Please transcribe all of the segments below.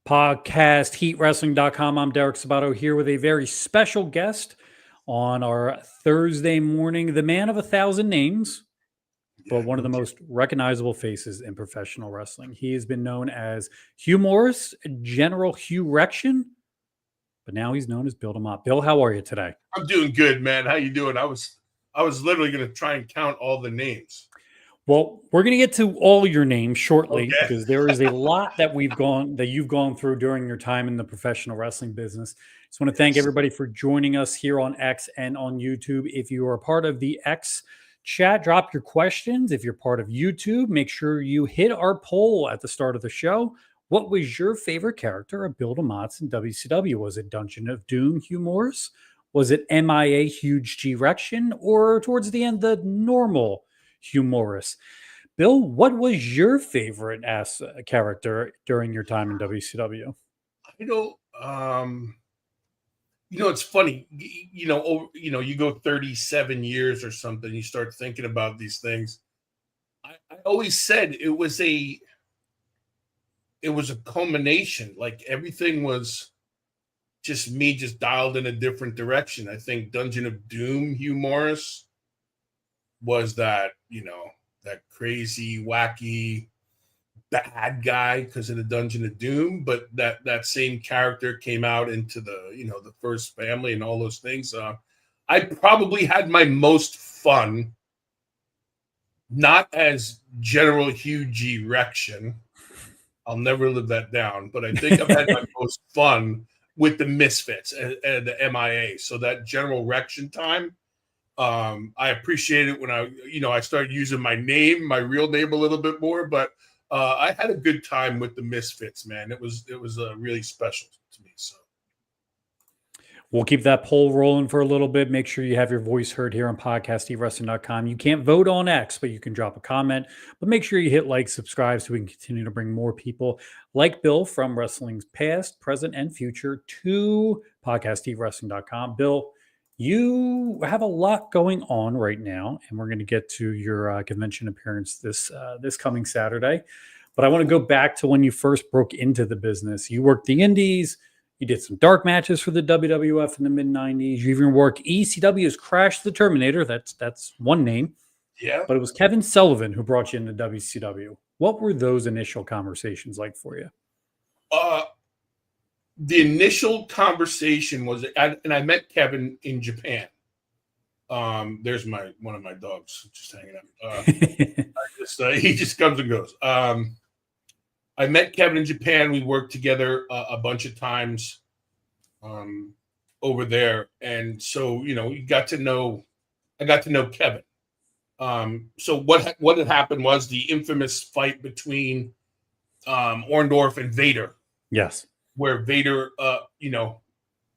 Podcast heatwrestling.com. I'm Derek Sabato here with a very special guest on our Thursday morning, the man of 1,000 names, but one of the most recognizable faces in professional wrestling. He has been known as Hugh Morrus, General Hugh Rection, but now he's known as Bill DeMott. Bill, how are you today? I'm doing good, man. How you doing? I was literally going to try and count all the names. Well, we're going to get to all your names shortly because there is a lot that you've gone through during your time in the professional wrestling business. Just want to thank everybody for joining us here on X and on YouTube. If you are a part of the X chat, drop your questions. If you're part of YouTube, make sure you hit our poll at the start of the show. What was your favorite character of Bill DeMott's in WCW? Was it Dungeon of Doom, Hugh Morrus? Was it MIA, Huge G Rection? Or towards the end, the normal Hugh Morrus? Bill, what was your favorite character during your time in WCW? It's funny. You go 37 years or something. You start thinking about these things. I always said it was a culmination. Like everything was just me, just dialed in a different direction. I think Dungeon of Doom, Hugh Morrus, was that crazy, wacky, bad guy because of the Dungeon of Doom, but that same character came out into the first family and all those things. I probably had my most fun, not as General Hugh G. Rection. I'll never live that down, but I think I've had my most fun with the Misfits and the MIA. So that General Rection time, I appreciate it when I started using my real name a little bit more, but I had a good time with the Misfits, man. It was really special to me. So we'll keep that poll rolling for a little bit. Make sure you have your voice heard here on podcastewrestling.com. You can't vote on X, but you can drop a comment. But make sure you hit like, subscribe, so we can continue to bring more people like Bill from wrestling's past, present, and future to podcastewrestling.com. Bill, you have a lot going on right now, and we're going to get to your convention appearance this coming Saturday. But I want to go back to when you first broke into the business. You worked the Indies. You did some dark matches for the WWF in the mid-'90s. You even worked ECW's Crash the Terminator. That's one name. Yeah. But it was Kevin Sullivan who brought you into WCW. What were those initial conversations like for you? The initial conversation was, and I met Kevin in Japan. There's one of my dogs just hanging out. He just comes and goes. I met Kevin in Japan. We worked together a bunch of times over there, and so I got to know Kevin. So what had happened was the infamous fight between Orndorff and Vader. Yes. Where Vader,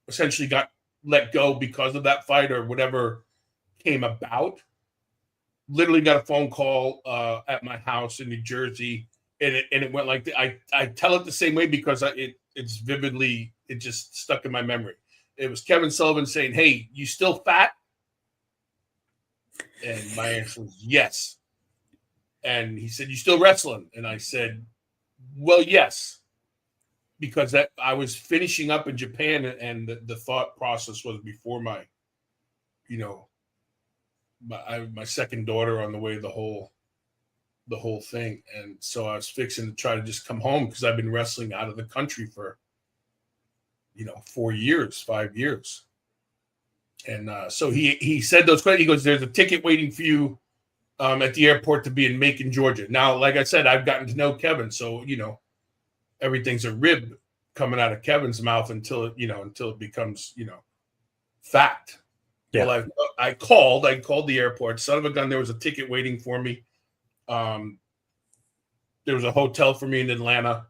essentially got let go because of that fight or whatever came about. Literally got a phone call at my house in New Jersey, and it went like I tell it the same way because it's vividly, it just stuck in my memory. It was Kevin Sullivan saying, "Hey, you still fat?" And my answer was yes. And he said, "You still wrestling?" And I said, "Well, yes." Because I was finishing up in Japan, and the thought process was before my second daughter on the way, the whole thing. And so I was fixing to try to just come home because I've been wrestling out of the country for 5 years. And so he said those questions. He goes, "There's a ticket waiting for you at the airport to be in Macon, Georgia." Now, like I said, I've gotten to know Kevin, so everything's a rib coming out of Kevin's mouth until it becomes, fact. Yeah. Well, I called the airport. Son of a gun, there was a ticket waiting for me. There was a hotel for me in Atlanta,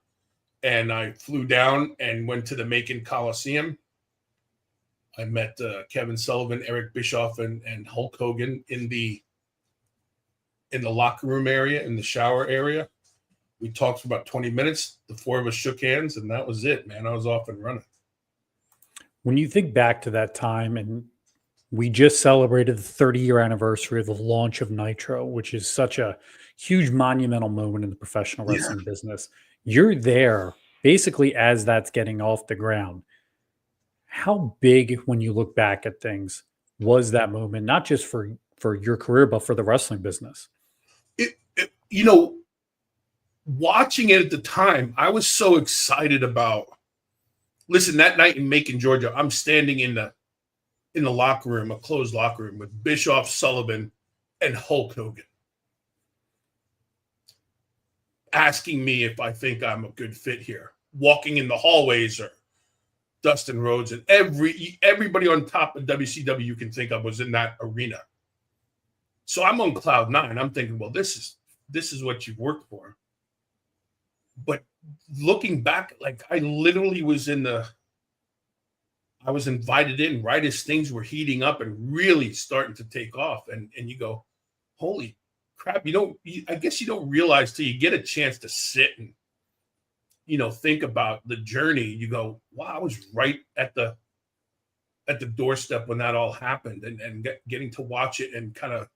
and I flew down and went to the Macon Coliseum. I met Kevin Sullivan, Eric Bischoff, and Hulk Hogan in the locker room area, in the shower area. We talked for about 20 minutes. The four of us shook hands, and that was it, man. I was off and running. When you think back to that time, and we just celebrated the 30-year anniversary of the launch of Nitro, which is such a huge monumental moment in the professional wrestling business. You're there basically as that's getting off the ground, how big, when you look back at things, was that moment, not just for your career, but for the wrestling business? You know, watching it at the time, I was so excited about. Listen, that night in Macon, Georgia, I'm standing in the locker room, a closed locker room, with Bischoff, Sullivan, and Hulk Hogan, asking me if I think I'm a good fit here. Walking in the hallways are Dustin Rhodes, and everybody on top of WCW you can think of was in that arena. So I'm on cloud nine. I'm thinking, well, this is what you've worked for. But looking back, like I literally was I was invited in right as things were heating up and really starting to take off. And you go, holy crap, I guess you don't realize till you get a chance to sit and, think about the journey. You go, wow, I was right at the doorstep when that all happened, and getting to watch it and kind of,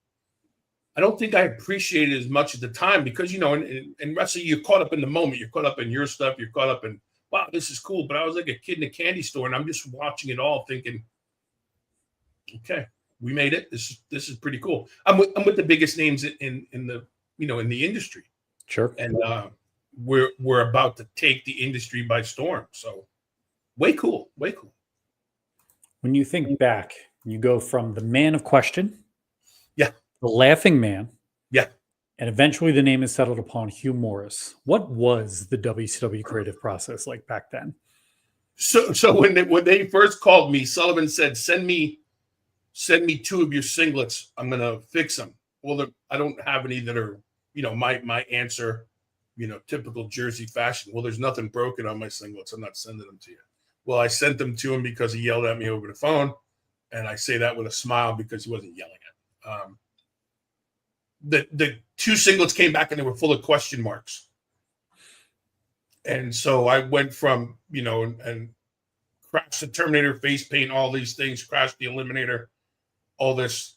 I don't think I appreciated it as much at the time because, in wrestling, you're caught up in the moment. You're caught up in your stuff. You're caught up in, wow, this is cool. But I was like a kid in a candy store, and I'm just watching it all thinking, okay, we made it. This is pretty cool. I'm with the biggest names in the, in the industry. Sure. And we're about to take the industry by storm. So way cool. When you think back, you go from the man of question. Yeah. The laughing man. Yeah. And eventually the name is settled upon Hugh Morrus. What was the WCW creative process like back then? So when they first called me, Sullivan said, send me 2 of your singlets. I'm going to fix them. Well, I don't have any that are, my answer, typical Jersey fashion. Well, there's nothing broken on my singlets. I'm not sending them to you. Well, I sent them to him because he yelled at me over the phone. And I say that with a smile because he wasn't yelling at me. The 2 singlets came back and they were full of question marks. And so I went from, and Crash the Terminator, face paint, all these things, Crash the Eliminator, all this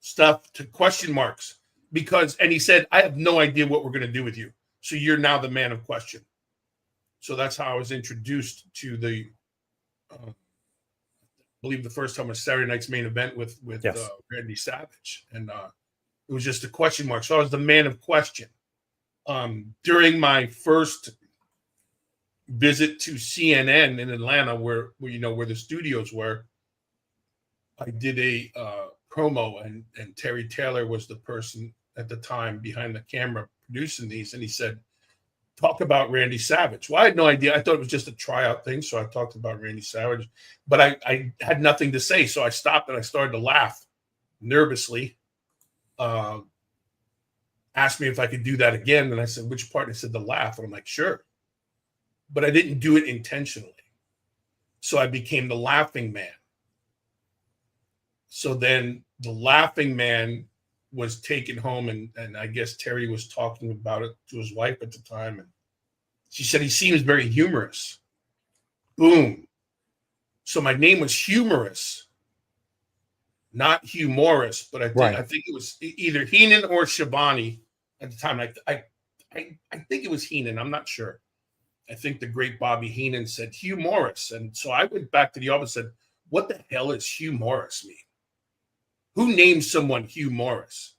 stuff to question marks and he said, I have no idea what we're going to do with you. So you're now the man of question. So that's how I was introduced to I believe the first time was Saturday Night's Main Event with Yes. Randy Savage. And it was just a question mark. So I was the man of question. During my first visit to CNN in Atlanta, where the studios were, I did a promo, and Terry Taylor was the person at the time behind the camera producing these, and he said, talk about Randy Savage. Well, I had no idea. I thought it was just a tryout thing, so I talked about Randy Savage, but I had nothing to say, so I stopped and I started to laugh nervously. Asked me if I could do that again, and I said, which part? And I said, the laugh. And I'm like, sure. But I didn't do it intentionally. So I became the laughing man. So then the laughing man was taken home, and I guess Terry was talking about it to his wife at the time. And she said, he seems very humorous. Boom. So my name was Hugh Morrus, not Hugh Morrus, but I think it was either Heenan or Schiavone at the time. I think it was Heenan. I'm not sure. I think the great Bobby Heenan said Hugh Morrus. And so I went back to the office and said, what the hell is Hugh Morrus mean? Who named someone Hugh Morrus?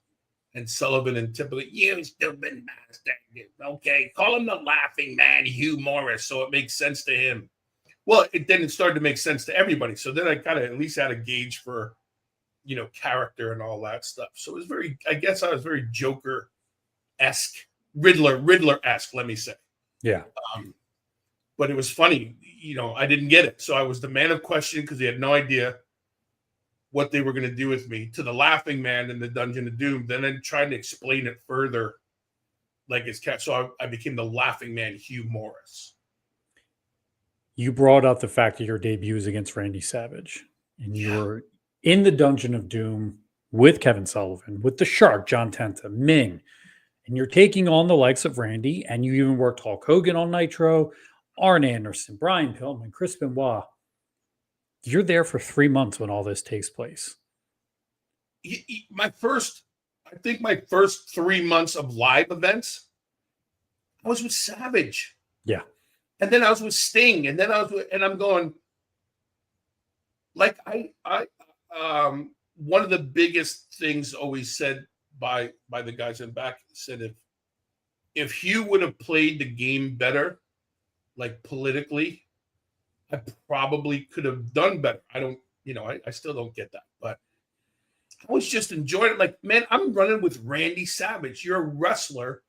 And Sullivan and typically, you stupid bastard. Okay, call him the laughing man, Hugh Morrus, so it makes sense to him. Well, it started to make sense to everybody. So then I kind of at least had a gauge for, character and all that stuff. So it was I guess I was very Joker-esque, Riddler-esque, let me say. Yeah. But it was funny, I didn't get it. So I was the man of question because they had no idea what they were going to do with me, to the laughing man in the Dungeon of Doom. Then I tried to explain it further, like it's cat. So I became the laughing man, Hugh Morrus. You brought up the fact that your debut was against Randy Savage, and you were in the Dungeon of Doom with Kevin Sullivan, with the Shark, John Tenta, Ming, and you're taking on the likes of Randy, and you even worked Hulk Hogan on Nitro, Arn Anderson, Brian Pillman, Chris Benoit. You're there for 3 months when all this takes place. My first 3 months of live events, I was with Savage. Yeah. And then I was with Sting, and then and I'm going, like, one of the biggest things always said by the guys in back said, if Hugh would have played the game better, like politically, I probably could have done better. I don't, I still don't get that, but I was just enjoying it. Like, man, I'm running with Randy Savage. You're a wrestler.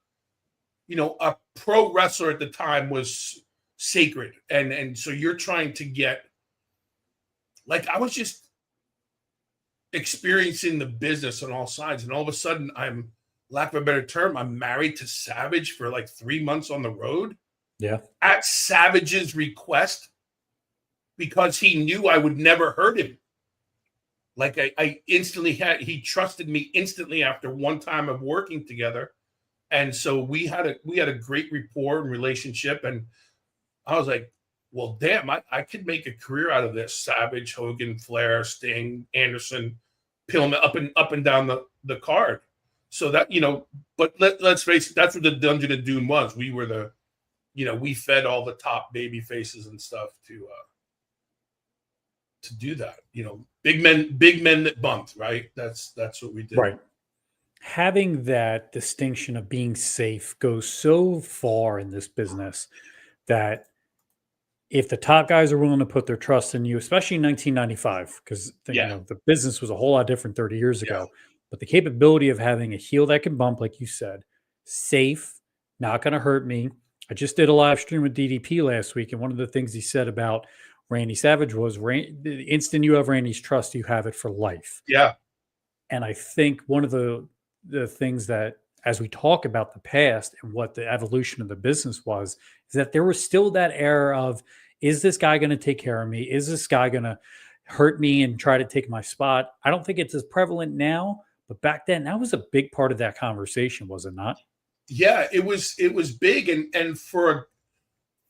A pro wrestler at the time was sacred. And so you're trying to get, like, I was just experiencing the business on all sides. And all of a sudden, lack of a better term, I'm married to Savage for like 3 months on the road. Yeah. At Savage's request, because he knew I would never hurt him. Like, I instantly he trusted me instantly after one time of working together. And so we had a great rapport and relationship. And I was like, well, damn, I could make a career out of this. Savage, Hogan, Flair, Sting, Anderson, Pillman, up and down the card. So that, but let's face it, that's what the Dungeon of Doom was. We were we fed all the top baby faces and stuff to do that. Big men that bumped, right? That's what we did. Right. Having that distinction of being safe goes so far in this business that if the top guys are willing to put their trust in you, especially in 1995, because the business was a whole lot different 30 years ago, but the capability of having a heel that can bump, like you said, safe, not going to hurt me. I just did a live stream with DDP last week, and one of the things he said about Randy Savage was, the instant you have Randy's trust, you have it for life. Yeah. And I think one of the things that, as we talk about the past and what the evolution of the business was, is that there was still that era of, is this guy going to take care of me? Is this guy going to hurt me and try to take my spot? I don't think it's as prevalent now, but back then that was a big part of that conversation, was it not? Yeah, it was big. And for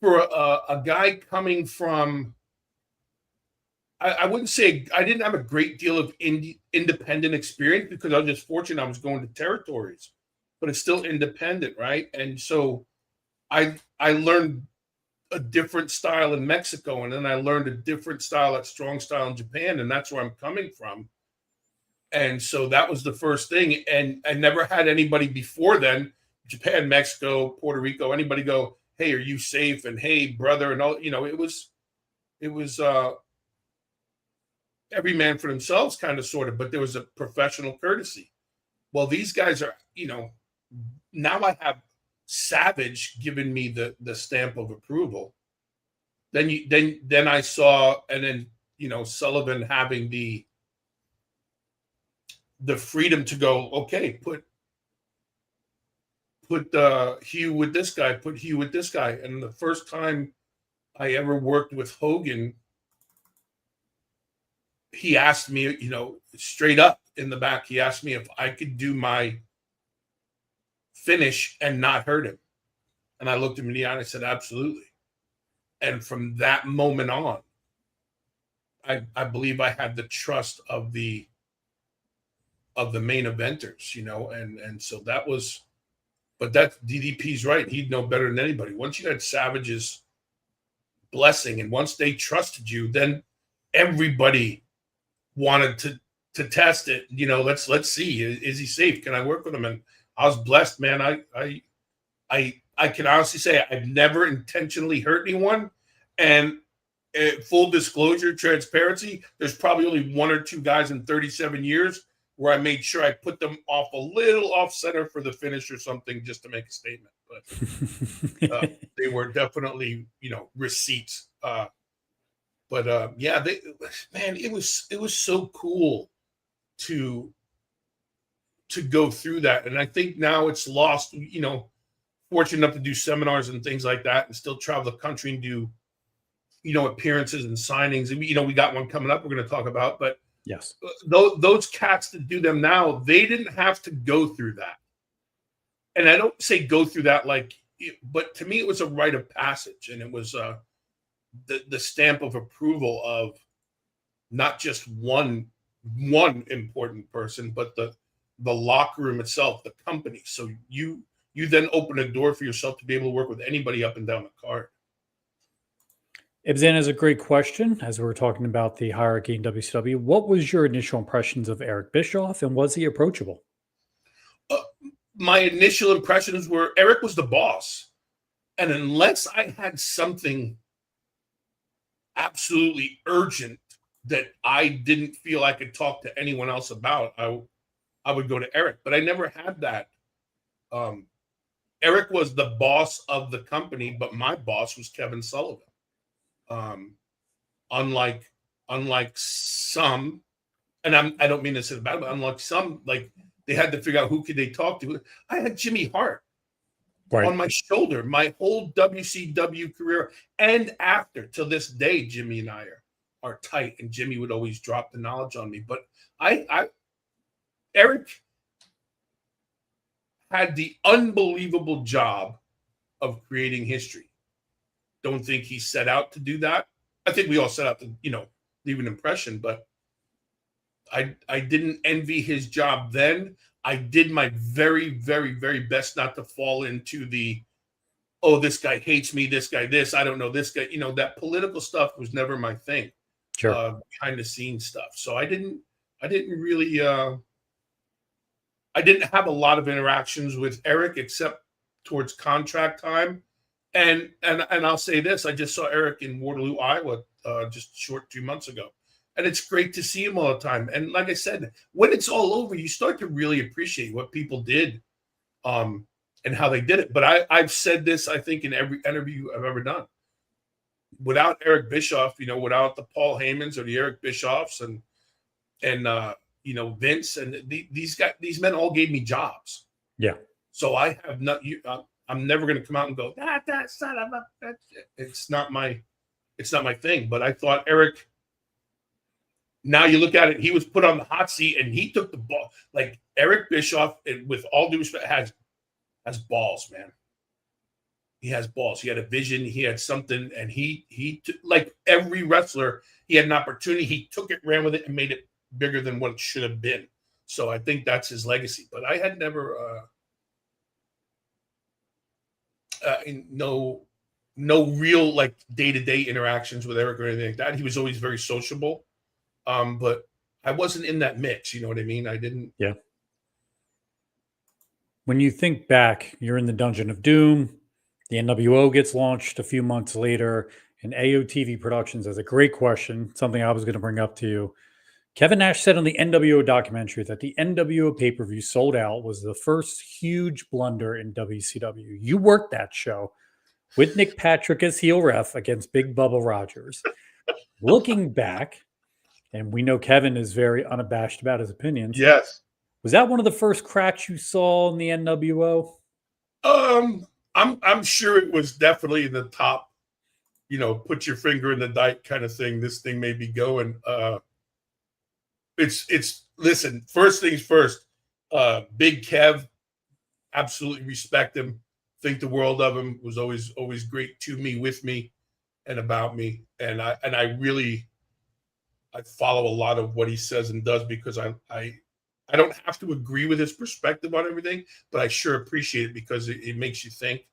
a guy coming from, I wouldn't say I didn't have a great deal of independent experience, because I was just fortunate I was going to territories, but it's still independent, right? And so I learned a different style in Mexico, and then I learned a different style at Strong Style in Japan, and that's where I'm coming from. And so that was the first thing. And I never had anybody before then, Japan, Mexico, Puerto Rico, anybody go, hey, are you safe? And hey, brother, and all, it was every man for themselves, kind of, sort of, but there was a professional courtesy. Well, these guys are, now I have Savage giving me the stamp of approval. Then I saw, and then, Sullivan having the freedom to go, okay, put Hugh with this guy, put Hugh with this guy. And the first time I ever worked with Hogan, he asked me, straight up in the back, he asked me if I could do my finish and not hurt him. And I looked him in the eye and I said, absolutely. And from that moment on, I believe I had the trust of the main eventers, and so that was, but that DDP's right. He'd know better than anybody. Once you had Savage's blessing, and once they trusted you, then everybody wanted to test it. Let's see, is he safe? Can I work with him? And I was blessed, man. I can honestly say I've never intentionally hurt anyone. And full disclosure, transparency, there's probably only one or two guys in 37 years where I made sure I put them off a little off center for the finish or something, just to make a statement. But they were definitely, receipts. Yeah, man, it was so cool to go through that. And I think now it's lost, fortunate enough to do seminars and things like that, and still travel the country and do, appearances and signings. And, we got one coming up we're going to talk about, but yes, those cats that do them now, they didn't have to go through that. And I don't say go through that but to me, it was a rite of passage. And it was the stamp of approval of not just one important person, but the locker room itself, the company. So you then open a door for yourself to be able to work with anybody up and down the card. Ibzan is a great question. As we were talking about the hierarchy in WCW, what was your initial impressions of Eric Bischoff, and was he approachable? Uh, my initial impressions were Eric was the boss. And unless I had something absolutely urgent that I didn't feel I could talk to anyone else about, I would go to Eric. But I never had that. Eric was the boss of the company, but my boss was Kevin Sullivan. Um, unlike some, and I don't mean this in a bad way, unlike some, like they had to figure out who could they talk to. I had Jimmy Hart on my shoulder my whole WCW career and after, till this day. Jimmy and I are tight, and Jimmy would always drop the knowledge on me. But Eric had the unbelievable job of creating history. Don't think he set out to do that. I think we all set out to, leave an impression, but I didn't envy his job then. I did my very, very, very best not to fall into the, oh, this guy hates me, this guy this, I don't know, this guy, that political stuff was never my thing. Sure. Behind the scenes stuff. So I didn't really I didn't have a lot of interactions with Eric except towards contract time. And I'll say this, I just saw Eric in Waterloo, Iowa, just short 2 months ago. And it's great to see him all the time. And like I said, when it's all over, you start to really appreciate what people did and how they did it. But I've said this, I think, in every interview I've ever done. Without Eric Bischoff, without the Paul Heymans or the Eric Bischoffs and Vince and these men all gave me jobs. Yeah. So I have not. I'm never going to come out and go that son of a. It's not my thing. But I thought Eric. Now you look at it, he was put on the hot seat and he took the ball. Like Eric Bischoff, and with all due respect, has balls, man. He has balls. He had a vision. He had something, and he like every wrestler, he had an opportunity. He took it, ran with it, and made it bigger than what it should have been. So I think that's his legacy. But I had never, no real like day-to-day interactions with Eric or anything like that. He was always very sociable. But I wasn't in that mix. You know what I mean? I didn't. Yeah. When you think back, you're in the Dungeon of Doom. The NWO gets launched a few months later, and AOTV Productions has a great question, something I was going to bring up to you. Kevin Nash said on the NWO documentary that the NWO pay-per-view sold out was the first huge blunder in WCW. You worked that show with Nick Patrick as heel ref against Big Bubba Rogers. Looking back, and we know Kevin is very unabashed about his opinions. Yes. Was that one of the first cracks you saw in the NWO? I'm sure it was definitely in the top, put your finger in the dike kind of thing. This thing may be going. Listen, first things first, Big Kev, absolutely respect him. Think the world of him. Was always great to me, with me, and about me. And I follow a lot of what he says and does because I don't have to agree with his perspective on everything, but I sure appreciate it because it makes you think.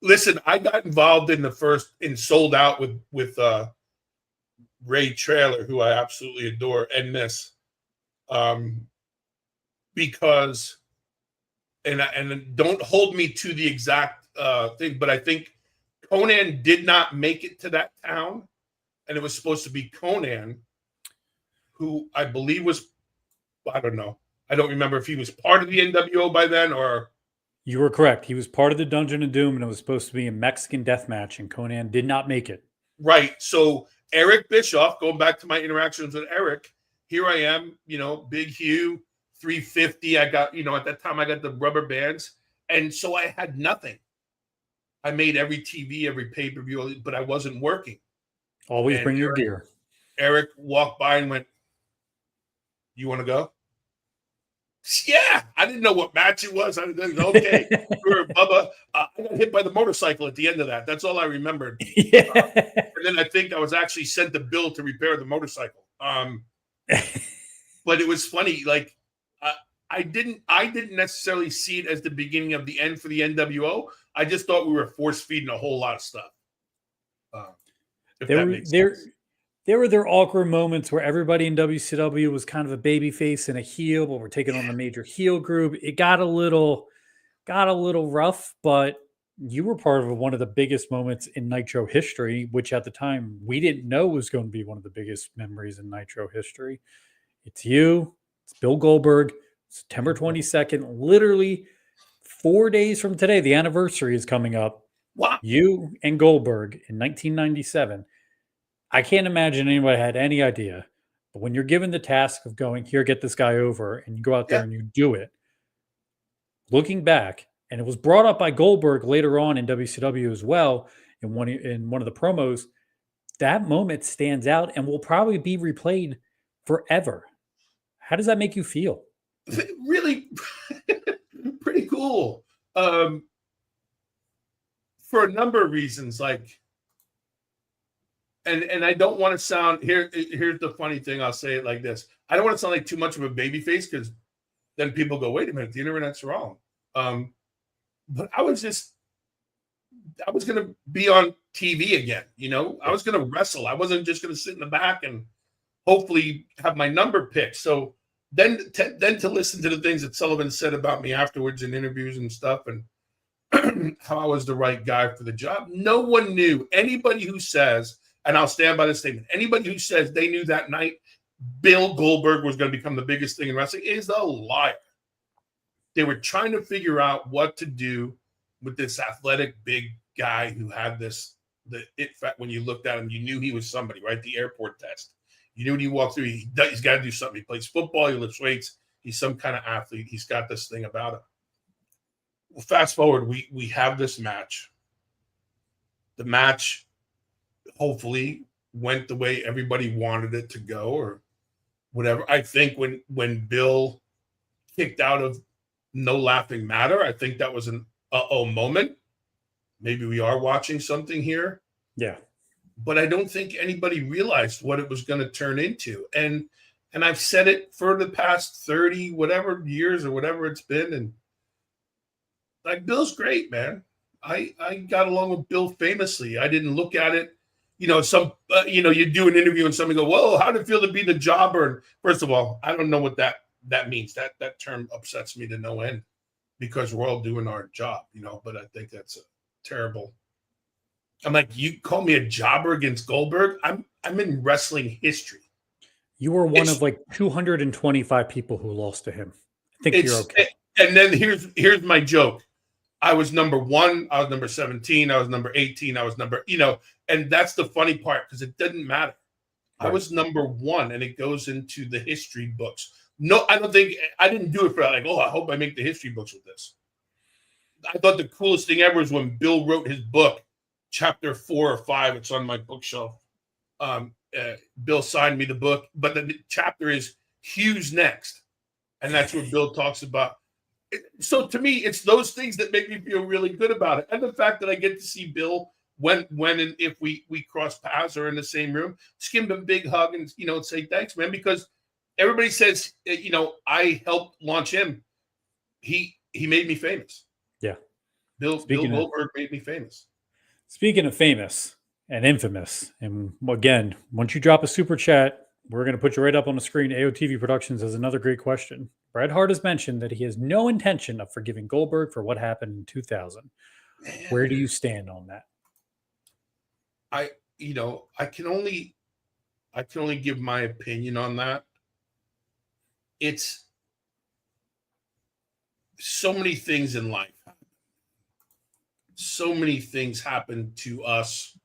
Listen, I got involved in Sold Out with Ray Traylor, who I absolutely adore and miss, because and don't hold me to the exact thing, but I think Conan did not make it to that town. And it was supposed to be Conan, who I believe was, I don't know. I don't remember if he was part of the NWO by then or. You were correct. He was part of the Dungeon of Doom, and it was supposed to be a Mexican death match, and Conan did not make it. Right. So Eric Bischoff, going back to my interactions with Eric, here I am, Big Hugh, 350. I got, at that time I got the rubber bands. And so I had nothing. I made every TV, every pay-per-view, but I wasn't working. Always bring your gear. Eric walked by and went, "You want to go?" Yeah, I didn't know what match it was. I didn't. Okay, Bubba. I got hit by the motorcycle at the end of that. That's all I remembered. Yeah. And then I think I was actually sent a bill to repair the motorcycle. But it was funny. Like I didn't necessarily see it as the beginning of the end for the NWO. I just thought we were force feeding a whole lot of stuff. If There that were makes there sense. there were their awkward moments where everybody in WCW was kind of a baby face and a heel, but we're taking on the major heel group. It got a little rough, but you were part of one of the biggest moments in Nitro history, which at the time we didn't know was going to be one of the biggest memories in Nitro history. It's you, it's Bill Goldberg, September 22nd, literally 4 days from today. The anniversary is coming up. Wow. You and Goldberg in 1997. I can't imagine anybody had any idea. But when you're given the task of going, here, get this guy over, and you go out there Yeah. and you do it, looking back, and it was brought up by Goldberg later on in WCW as well in one of the promos, that moment stands out and will probably be replayed forever. How does that make you feel? Really pretty cool. For a number of reasons, like, and I don't want to sound here's the funny thing, I'll say it like this. I don't want to sound like too much of a baby face, because then people go, wait a minute, the internet's wrong. But I was gonna be on TV again, I was gonna wrestle. I wasn't just gonna sit in the back and hopefully have my number picked. So then to listen to the things that Sullivan said about me afterwards in interviews and stuff, and how I was the right guy for the job. No one knew. Anybody who says, and I'll stand by this statement, anybody who says they knew that night Bill Goldberg was going to become the biggest thing in wrestling is a liar. They were trying to figure out what to do with this athletic big guy who had the it fact. When you looked at him, you knew he was somebody, right? The airport test. You knew when you walked through, he's got to do something. He plays football, he lifts weights, he's some kind of athlete. He's got this thing about him. Well, fast forward, we have this match. The match hopefully went the way everybody wanted it to go, or whatever. I think when Bill kicked out of No Laughing Matter, I think that was an uh-oh moment. Maybe we are watching something here. Yeah. But I don't think anybody realized what it was going to turn into. And I've said it for the past 30 whatever years or whatever it's been. And like, Bill's great, man. I got along with Bill famously. I didn't look at it, you do an interview and somebody go, whoa, how did it feel to be the jobber? And first of all, I don't know what that means. That term upsets me to no end, because we're all doing our job, but I think that's a terrible. I'm like, you call me a jobber against Goldberg? I'm in wrestling history. You were one of like 225 people who lost to him. I think you're okay. And then here's my joke. I was number 1. I was number 17. I was number 18. I was number, and that's the funny part, because it doesn't matter. Right. I was number 1, and it goes into the history books. No, I didn't do it for like, I hope I make the history books with this. I thought the coolest thing ever was when Bill wrote his book, chapter 4 or 5. It's on my bookshelf. Bill signed me the book, but the chapter is Hugh's next. And that's where Bill talks about. So to me, it's those things that make me feel really good about it. And the fact that I get to see Bill when and if we cross paths or in the same room, just give him a big hug and, say, thanks, man, because everybody says, I helped launch him. He made me famous. Yeah. Bill Goldberg made me famous. Speaking of famous and infamous, and again, once you drop a super chat, we're going to put you right up on the screen. AOTV Productions has another great question. Bret Hart has mentioned that he has no intention of forgiving Goldberg for what happened in 2000. Man. Where do you stand on that? I can only give my opinion on that. It's so many things in life. So many things happen to us.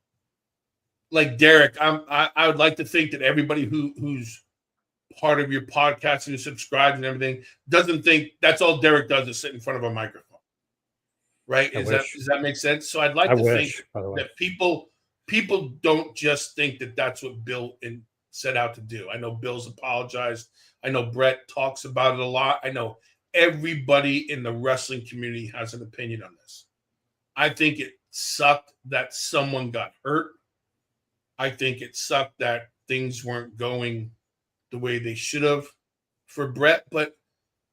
Like Derek, I would like to think that everybody who's part of your podcast and who subscribes and everything doesn't think that's all Derek does is sit in front of a microphone, right? Does that make sense? So I'd like to think that people don't just think that that's what Bill set out to do. I know Bill's apologized. I know Bret talks about it a lot. I know everybody in the wrestling community has an opinion on this. I think it sucked that someone got hurt. I think it sucked that things weren't going the way they should have for Bret. But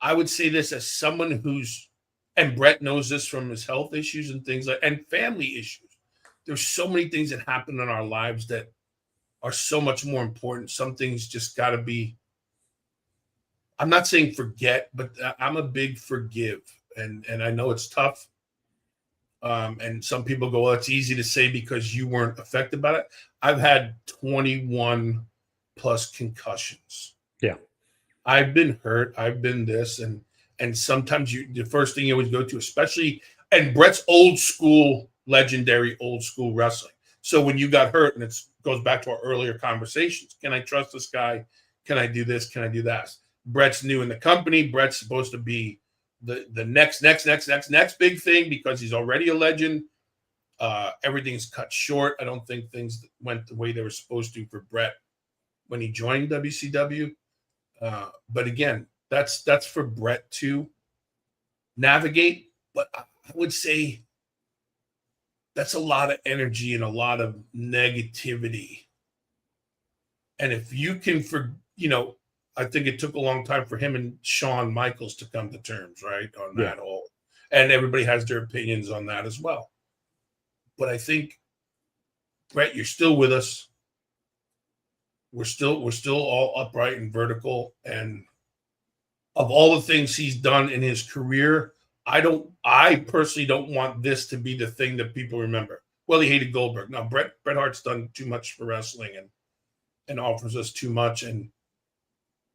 I would say this as someone and Bret knows this from his health issues and things and family issues. there's so many things that happen in our lives that are so much more important. Some things just got to be, I'm not saying forget, but I'm a big forgive. And I know it's tough. And some people go, well, it's easy to say because you weren't affected by it. I've had 21 plus concussions. Yeah. I've been hurt. I've been this. And sometimes the first thing you always go to, especially, and Brett's old school, legendary old school wrestling. So when you got hurt, and it goes back to our earlier conversations, can I trust this guy? Can I do this? Can I do that? Brett's new in the company. Brett's supposed to be the next big thing because he's already a legend. Everything's cut short. I don't think things went the way they were supposed to for Brett when he joined WCW. But again, that's for Brett to navigate. But I would say that's a lot of energy and a lot of negativity. And if you can, I think it took a long time for him and Shawn Michaels to come to terms, right, on that whole. And everybody has their opinions on that as well. But I think, Brett, you're still with us. We're still all upright and vertical. And of all the things he's done in his career, I personally don't want this to be the thing that people remember. Well, he hated Goldberg. No, Bret Hart's done too much for wrestling and offers us too much. And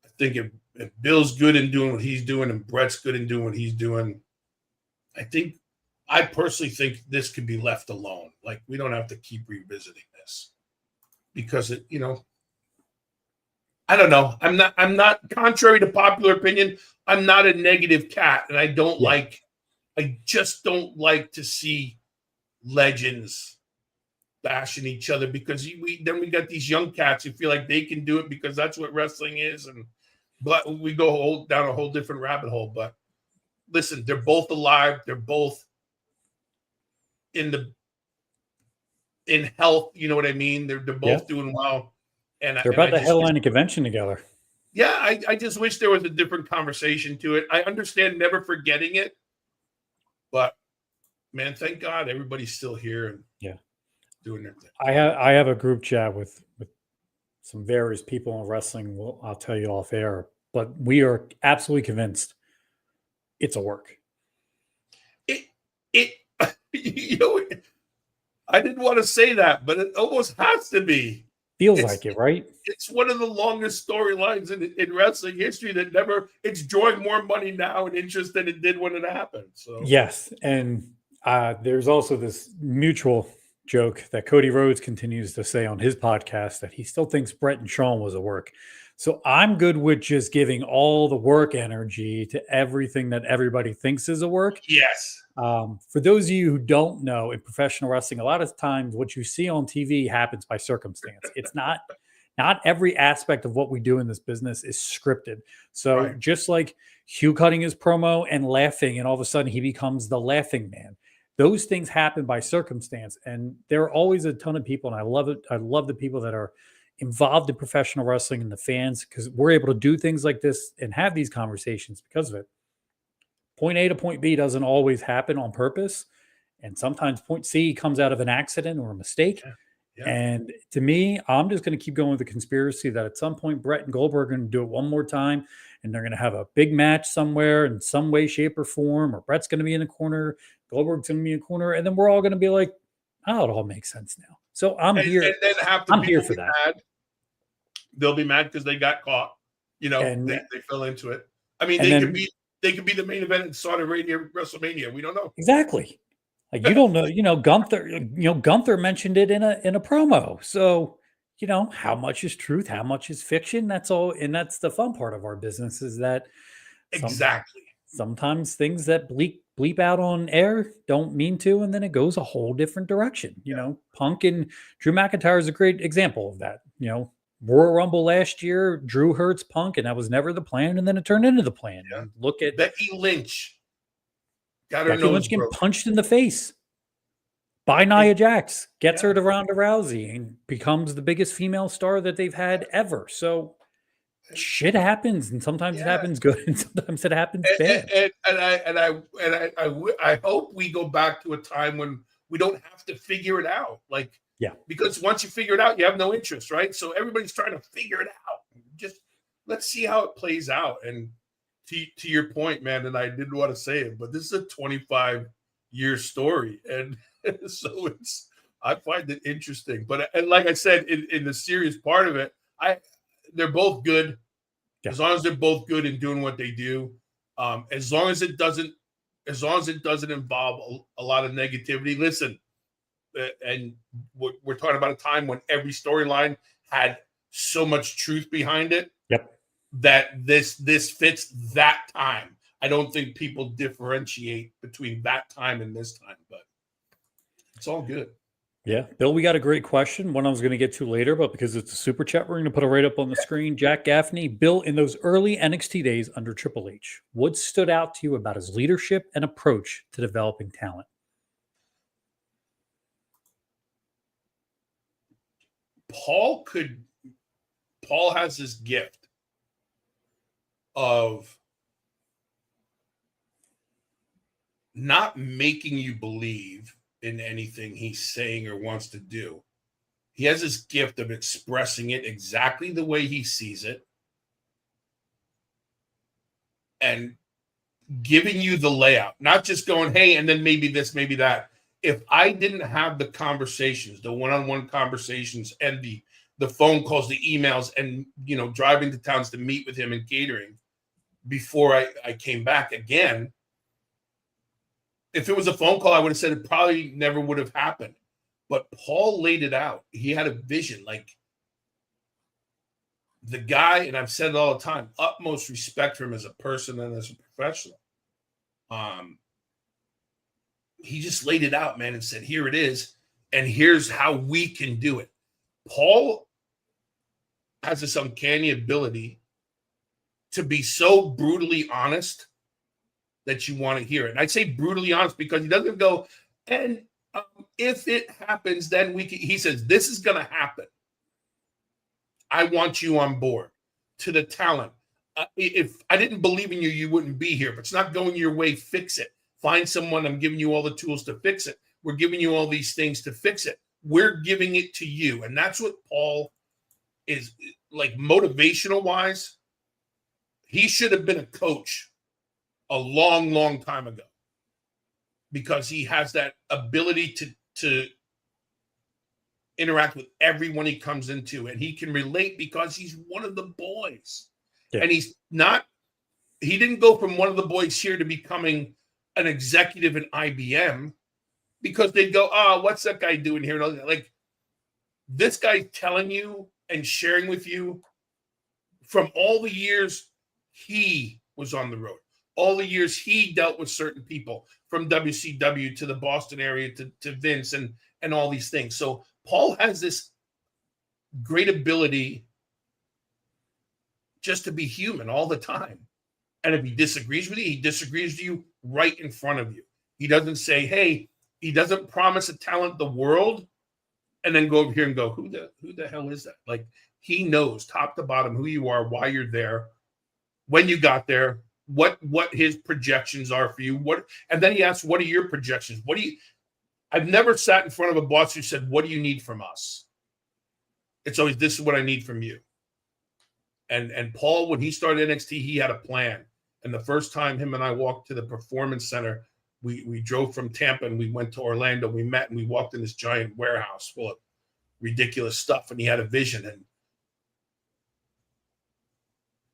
I think if Bill's good in doing what he's doing and Brett's good in doing what he's doing, I personally think this could be left alone. Like, we don't have to keep revisiting this because it, I don't know. I'm not contrary to popular opinion. I'm not a negative cat, and I just don't like to see legends bashing each other because we got these young cats who feel like they can do it because that's what wrestling is, but we go down a whole different rabbit hole. But listen, they're both alive. They're both in health. You know what I mean? They're both doing well. And they're about to headline a convention together. Yeah, I just wish there was a different conversation to it. I understand never forgetting it, but man, thank God everybody's still here and doing their thing. I have a group chat with some various people in wrestling. I'll tell you off air, but we are absolutely convinced it's a work. It I didn't want to say that, but it almost has to be. Feels like it, right? It's one of the longest storylines in wrestling history it's drawing more money now and interest than it did when it happened. So yes, and there's also this mutual joke that Cody Rhodes continues to say on his podcast that he still thinks Brett and Shawn was a work. So I'm good with just giving all the work energy to everything that everybody thinks is a work. Yes. For those of you who don't know, in professional wrestling, a lot of times what you see on TV happens by circumstance. It's not every aspect of what we do in this business is scripted. So just like Hugh cutting his promo and laughing, and all of a sudden he becomes the laughing man. Those things happen by circumstance. And there are always a ton of people, and I love it. I love the people that are involved in professional wrestling and the fans, because we're able to do things like this and have these conversations because of it. Point A to point B doesn't always happen on purpose. And sometimes point C comes out of an accident or a mistake. Yeah. And to me, I'm just going to keep going with the conspiracy that at some point, Brett and Goldberg are going to do it one more time. And they're going to have a big match somewhere in some way, shape, or form. Or Brett's going to be in the corner. Goldberg's going to be in the corner. And then we're all going to be like, oh, it all makes sense now. So I'm here. And then I'm here for that. Mad. They'll be mad because they got caught. They fell into it. I mean, they could be the main event in Saudi Arabia, WrestleMania. We don't know. Exactly. Like, you don't know, Gunther mentioned it in a promo. So, how much is truth? How much is fiction? That's all. And that's the fun part of our business is that sometimes things that bleep out on air don't mean to, and then it goes a whole different direction. Punk and Drew McIntyre is a great example of that. Royal Rumble last year, Drew hurts Punk, and that was never the plan, and then it turned into the plan. Yeah. Look at Becky Lynch. Becky Lynch getting punched in the face by Nia Jax, gets her to Ronda Rousey, and becomes the biggest female star that they've had ever. So shit happens, and sometimes it happens good, and sometimes it happens bad. And I hope we go back to a time when we don't have to figure it out. Like, Yeah. because once you figure it out, you have no interest, right? So everybody's trying to figure it out. Just let's see how it plays out. And to your point, man, and I didn't want to say it, but this is a 25-year story. And so I find it interesting. But and like I said, in the serious part of it, they're both good. Yeah. As long as they're both good in doing what they do. As long as it doesn't involve a lot of negativity. Listen, and we're talking about a time when every storyline had so much truth behind it. Yep. That this fits that time. I don't think people differentiate between that time and this time, but it's all good. Yeah. Bill, we got a great question. One I was going to get to later, but because it's a super chat, we're going to put it right up on the screen. Jack Gaffney, Bill, in those early NXT days under Triple H, what stood out to you about his leadership and approach to developing talent? Paul has this gift of not making you believe in anything he's saying or wants to do. He has this gift of expressing it exactly the way he sees it and giving you the layout, not just going, hey, and then maybe this, maybe that. If I didn't have the conversations, the one-on-one conversations and the phone calls, the emails, and, you know, driving to towns to meet with him and catering before I came back again, if it was a phone call, I would have said it probably never would have happened. But Paul laid it out. He had a vision. Like, the guy, and I've said it all the time, utmost respect for him as a person and as a professional. He just laid it out, man, and said, here it is, and here's how we can do it. Paul has this uncanny ability to be so brutally honest that you want to hear it. And I say brutally honest because he doesn't go, and if it happens, then we can. He says, this is going to happen. I want you on board. To the talent. If I didn't believe in you, you wouldn't be here. If it's not going your way, fix it. Find someone. I'm giving you all the tools to fix it. We're giving you all these things to fix it. We're giving it to you. And that's what Paul is like, motivational wise. He should have been a coach a long, long time ago because he has that ability to interact with everyone he comes into, and he can relate because he's one of the boys. Yeah. And he didn't go from one of the boys here to becoming an executive in IBM because they'd go, oh, what's that guy doing here? And like, this guy telling you and sharing with you from all the years he was on the road, all the years he dealt with certain people, from WCW to the Boston area to Vince and all these things. So Paul has this great ability just to be human all the time. And if he disagrees with you, he disagrees with you right in front of you. He doesn't say, hey, he doesn't promise a talent the world and then go over here and go, who the hell is that? Like, he knows top to bottom who you are, why you're there, when you got there, what his projections are for you. And then he asks, what are your projections? I've never sat in front of a boss who said, what do you need from us? It's always, this is what I need from you. And Paul, when he started NXT, he had a plan. And the first time him and I walked to the Performance Center, we drove from Tampa and we went to Orlando. We met and we walked in this giant warehouse full of ridiculous stuff. And he had a vision. And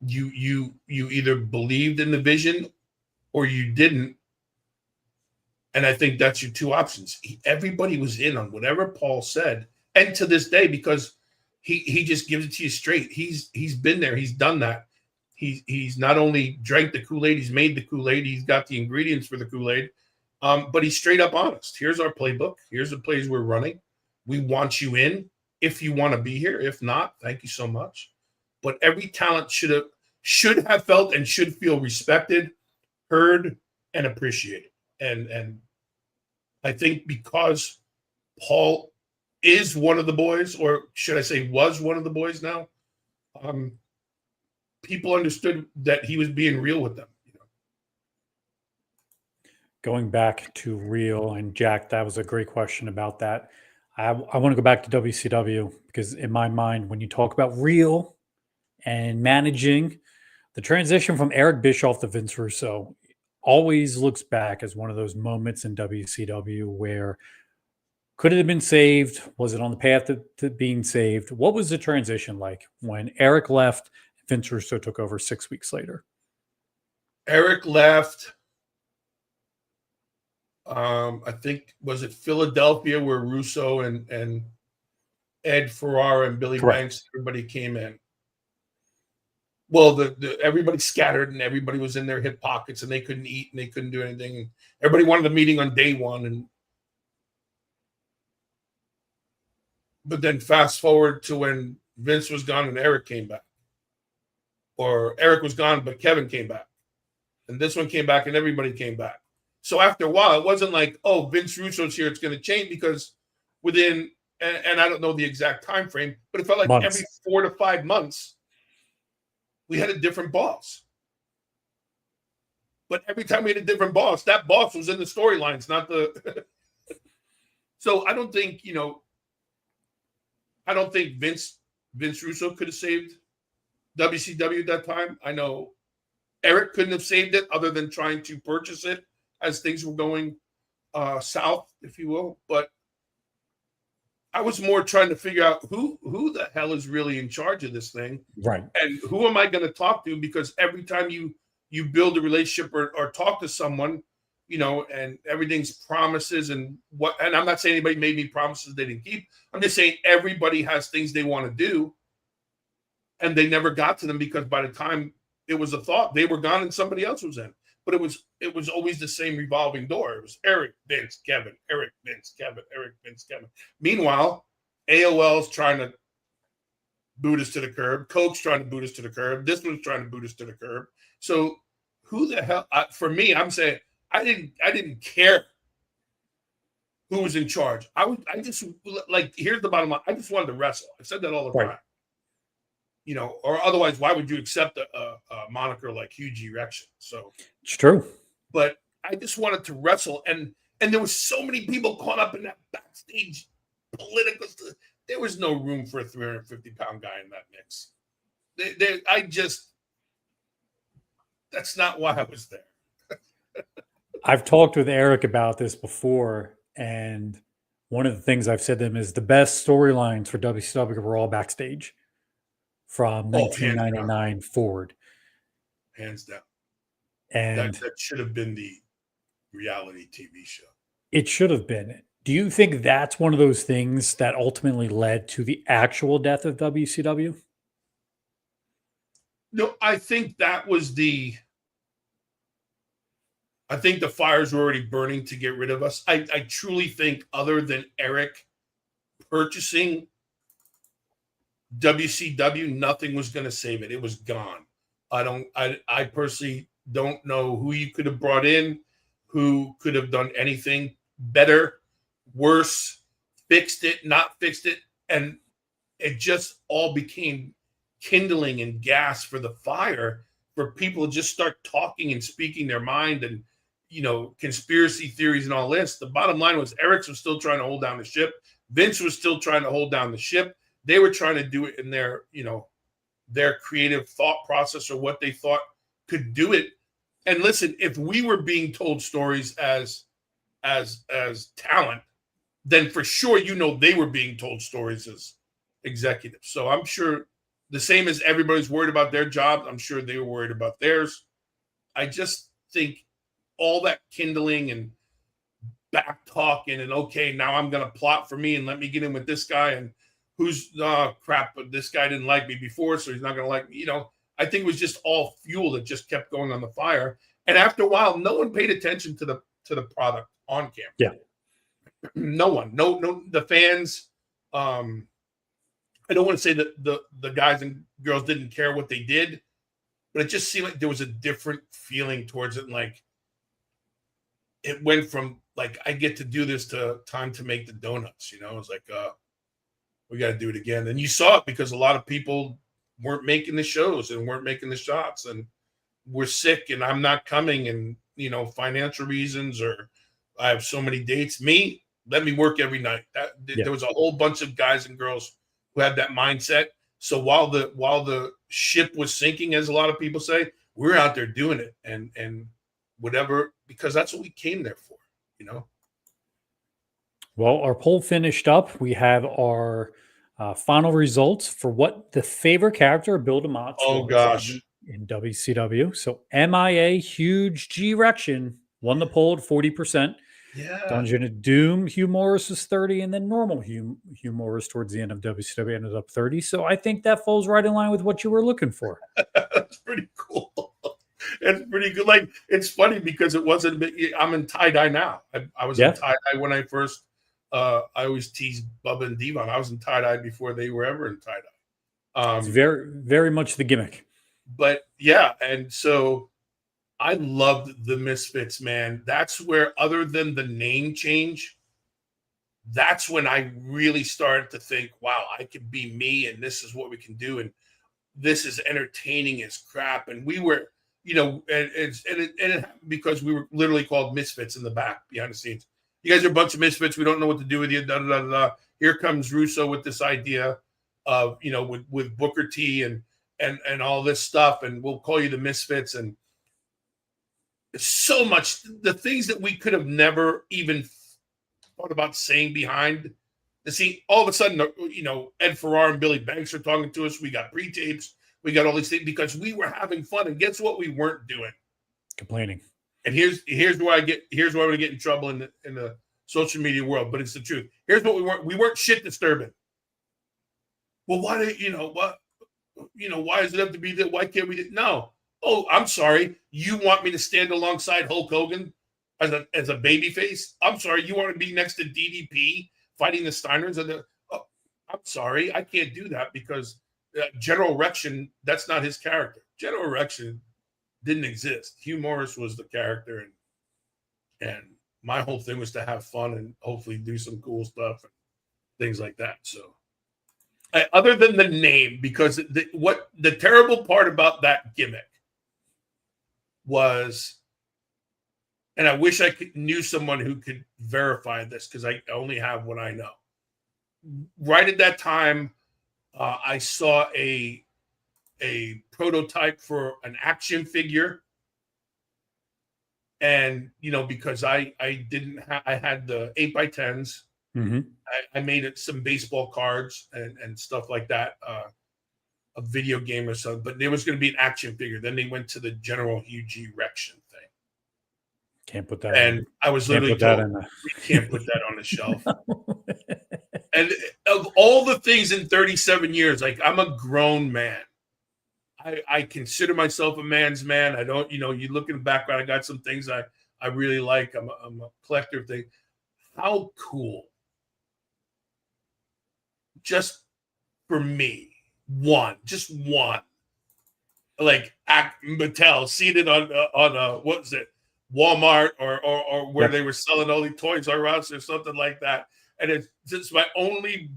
you either believed in the vision or you didn't. And I think that's your two options. Everybody was in on whatever Paul said. And to this day, because he just gives it to you straight. He's been there. He's done that. He's not only drank the Kool-Aid, he's made the Kool-Aid. He's got the ingredients for the Kool-Aid. But he's straight up honest. Here's our playbook. Here's the plays we're running. We want you in if you want to be here. If not, thank you so much. But every talent should have felt and should feel respected, heard, and appreciated. And I think because Paul is one of the boys, or should I say was one of the boys now, people understood that he was being real with them. Going back to real and Jack, that was a great question about that. I want to go back to WCW because in my mind, when you talk about real and managing, the transition from Eric Bischoff to Vince Russo always looks back as one of those moments in WCW where could it have been saved? Was it on the path to being saved? What was the transition like when Eric left, Vince Russo took over 6 weeks later? Eric left. I think, was it Philadelphia where Russo and Ed Ferrara and Billy Correct. Banks, everybody came in. Well, everybody scattered and everybody was in their hip pockets and they couldn't eat and they couldn't do anything. And everybody wanted a meeting on day one. But then fast forward to when Vince was gone and Eric came back. Or Eric was gone, but Kevin came back. And this one came back and everybody came back. So after a while, it wasn't like, oh, Vince Russo's here, it's going to change, because within, and I don't know the exact time frame, but it felt like Months. every 4 to 5 months, we had a different boss. But every time we had a different boss, that boss was in the storylines, not the. So I don't think, I don't think Vince Russo could have saved WCW at that time. I know Eric couldn't have saved it other than trying to purchase it as things were going south, if you will. But I was more trying to figure out who the hell is really in charge of this thing, Right? And who am I going to talk to? Because every time you build a relationship or talk to someone, and everything's promises and I'm not saying anybody made me promises they didn't keep. I'm just saying everybody has things they want to do, and they never got to them because by the time it was a thought, they were gone and somebody else was in. But it was always the same revolving door. It was Eric, Vince, Kevin, Eric, Vince, Kevin, Eric, Vince, Kevin. Meanwhile, AOL's trying to boot us to the curb. Coke's trying to boot us to the curb. This one's trying to boot us to the curb. So who the hell? For me, I'm saying I didn't care who was in charge. I just like, here's the bottom line. I just wanted to wrestle. I said that all the time. Or otherwise, why would you accept a moniker like Huge Erection? So It's true. But I just wanted to wrestle, and there was so many people caught up in that backstage political stuff. There was no room for a 350-pound guy in that mix. That's not why I was there. I've talked with Eric about this before, and one of the things I've said to him is the best storylines for WCW were all backstage from 1999 forward. Hands down. And that should have been the reality TV show. It should have been. Do you think that's one of those things that ultimately led to the actual death of WCW? No, I think that was I think the fires were already burning to get rid of us. I truly think, other than Eric purchasing WCW, nothing was going to save it. It was gone. I personally don't know who you could have brought in, who could have done anything better, worse, fixed it, not fixed it. And it just all became kindling and gas for the fire, for people to just start talking and speaking their mind, and conspiracy theories and all this. The bottom line was Eric was still trying to hold down the ship. Vince was still trying to hold down the ship. They were trying to do it in their creative thought process, or what they thought could do it. And listen, if we were being told stories as talent, then for sure, they were being told stories as executives. So I'm sure, the same as everybody's worried about their jobs, I'm sure they were worried about theirs. I just think all that kindling and back talking and, okay, now I'm going to plot for me and let me get in with this guy, and who's crap, but this guy didn't like me before, so he's not going to like me. I think it was just all fuel that just kept going on the fire. And after a while, no one paid attention to the product on camera. Yeah. No one. No, the fans. I don't want to say that the guys and girls didn't care what they did, but it just seemed like there was a different feeling towards it. And like, it went from like, I get to do this to time to make the donuts. It was like, we got to do it again. And you saw it because a lot of people weren't making the shows and weren't making the shots. And we're sick and I'm not coming, and financial reasons, or I have so many dates. Let me work every night. There was a whole bunch of guys and girls who had that mindset. So while the ship was sinking, as a lot of people say, we're out there doing it and whatever, because that's what we came there for. Well, our poll finished up. We have our final results for what the favorite character of Bill DeMott's Oh was gosh. in WCW. So MIA, Huge G Rection won the poll at 40%. Yeah. Dungeon of Doom, Hugh Morrus was 30, and then normal Hugh Morrus towards the end of WCW ended up 30. So I think that falls right in line with what you were looking for. That's pretty cool. It's pretty good. Like, it's funny because it wasn't. I'm in tie dye now. I was in tie dye when I first. I always tease Bubba and Devon. I was in tie dye before they were ever in tie dye. It's very, very much the gimmick. But yeah, and so I loved the Misfits, man. That's where, other than the name change, that's when I really started to think, wow, I could be me, and this is what we can do, and this is entertaining as crap. And we were, and it happened because we were literally called Misfits in the back, behind the scenes. You guys are a bunch of misfits. We don't know what to do with you. Da, da, da, da. Here comes Russo with this idea of, with Booker T and all this stuff, and we'll call you the Misfits. And so much, the things that we could have never even thought about saying behind the scene. All of a sudden, Ed Farrar and Billy Banks are talking to us. We got pre-tapes. We got all these things because we were having fun. And guess what? We weren't doing? Complaining. And here's where I get in trouble in the social media world, but it's the truth. Here's what we weren't shit disturbing. Well, why does it have to be that? Why can't we? No. Oh, I'm sorry. You want me to stand alongside Hulk Hogan as a baby face? I'm sorry. You want to be next to DDP fighting the Steiners? I'm sorry. I can't do that because General Erection, that's not his character. General Erection didn't exist. Hugh Morrus was the character, and my whole thing was to have fun and hopefully do some cool stuff and things like that. So, other than the name, because the terrible part about that gimmick was, and I wish I knew someone who could verify this because I only have what I know. Right at that time, I saw a prototype for an action figure, and because I had the 8x10s. Mm-hmm. I made some baseball cards and stuff like that, a video game or something, but there was going to be an action figure. Then they went to the General Hugh G. Rection thing. Can't put that and I was literally told, we can't put that on the shelf. And of all the things in 37 years, like, I'm a grown man. I consider myself a man's man. I don't, you look in the background, I got some things I really like. I'm a collector of things. How cool. Just for me, just one, like Mattel seated on what was it, Walmart or where they were selling all the Toys R Us or something like that. And it's just my only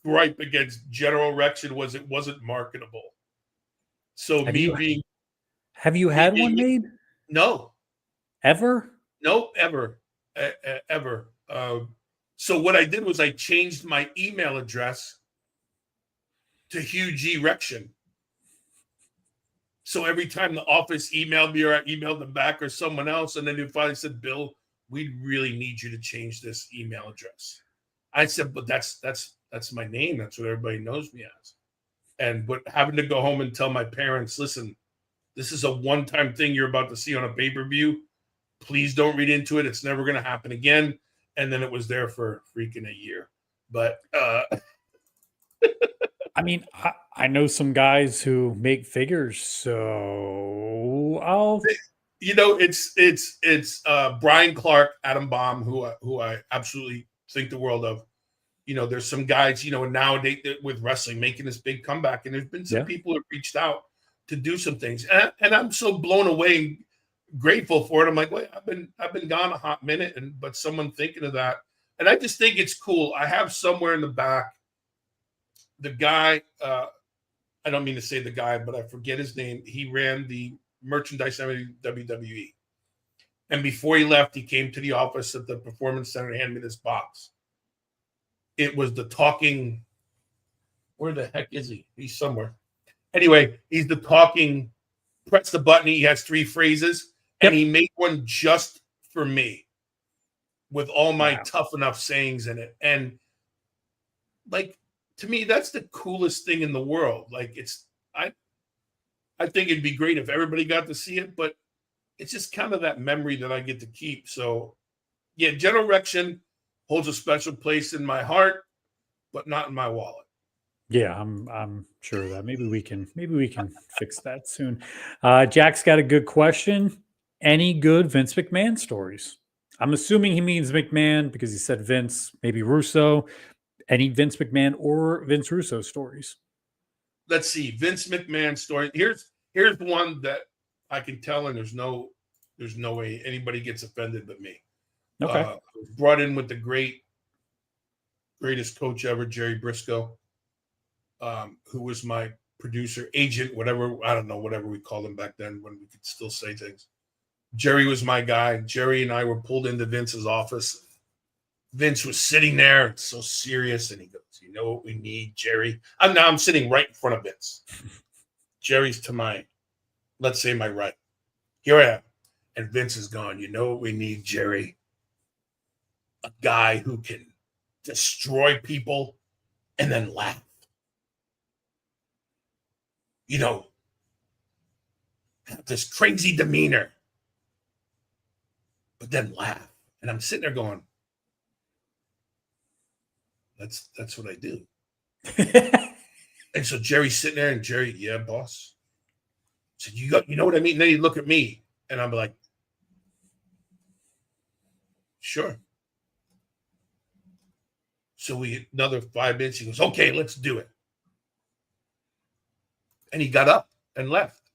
gripe against General Erection was it wasn't marketable. So have you had one made? No. Ever? No, ever. Ever. So what I did was I changed my email address to Hugh G. Rection. So every time the office emailed me or I emailed them back or someone else, and then they finally said, Bill, we really need you to change this email address. I said, but that's my name. That's what everybody knows me as. But having to go home and tell my parents, listen, this is a one-time thing you're about to see on a pay-per-view. Please don't read into it. It's never going to happen again. And then it was there for freaking a year. But I mean, I know some guys who make figures, so I'll. It's Brian Clark, Adam Baum, who I absolutely think the world of. There's some guys, nowadays with wrestling making this big comeback, and there's been some people who have reached out to do some things, and I'm so blown away and grateful for it. I'm like, wait, I've been gone a hot minute, but someone thinking of that, and I just think it's cool. I have somewhere in the back the guy. I don't mean to say the guy, but I forget his name. He ran the merchandise WWE. And before he left, he came to the office at the Performance Center and handed me this box. It was the talking. Where the heck is he? He's somewhere. Anyway, he's the talking. Press the button. He has 3 phrases, and he made one just for me with all my tough enough sayings in it. And like, to me, that's the coolest thing in the world. Like, I think it'd be great if everybody got to see it, but it's just kind of that memory that I get to keep. So, yeah, General Erection holds a special place in my heart, but not in my wallet. Yeah, I'm sure of that maybe we can fix that soon. Jack's got a good question. Any good Vince McMahon stories? I'm assuming he means McMahon because he said Vince, maybe Russo. Any Vince McMahon or Vince Russo stories? Let's see. Vince McMahon story. Here's one that I can tell, and there's no way anybody gets offended but me. Okay. I was brought in with the greatest coach ever, Jerry Briscoe, who was my producer, agent, whatever. I don't know, whatever we called him back then when we could still say things. Jerry was my guy. Jerry and I were pulled into Vince's office. Vince was sitting there, so serious, and he goes, "You know what we need, Jerry?" I'm sitting right in front of Vince. Jerry's to my, let's say, my right. Here I am. And Vince is gone. "You know what we need, Jerry? A guy who can destroy people and then laugh. You know, have this crazy demeanor, but then laugh." And I'm sitting there going, That's what I do. And so Jerry's sitting there, and Jerry, "Yeah, boss." I said, you know what I mean? And then he'd look at me, and I'm like, "Sure." So we another 5 minutes. He goes, "Okay, let's do it." And he got up and left.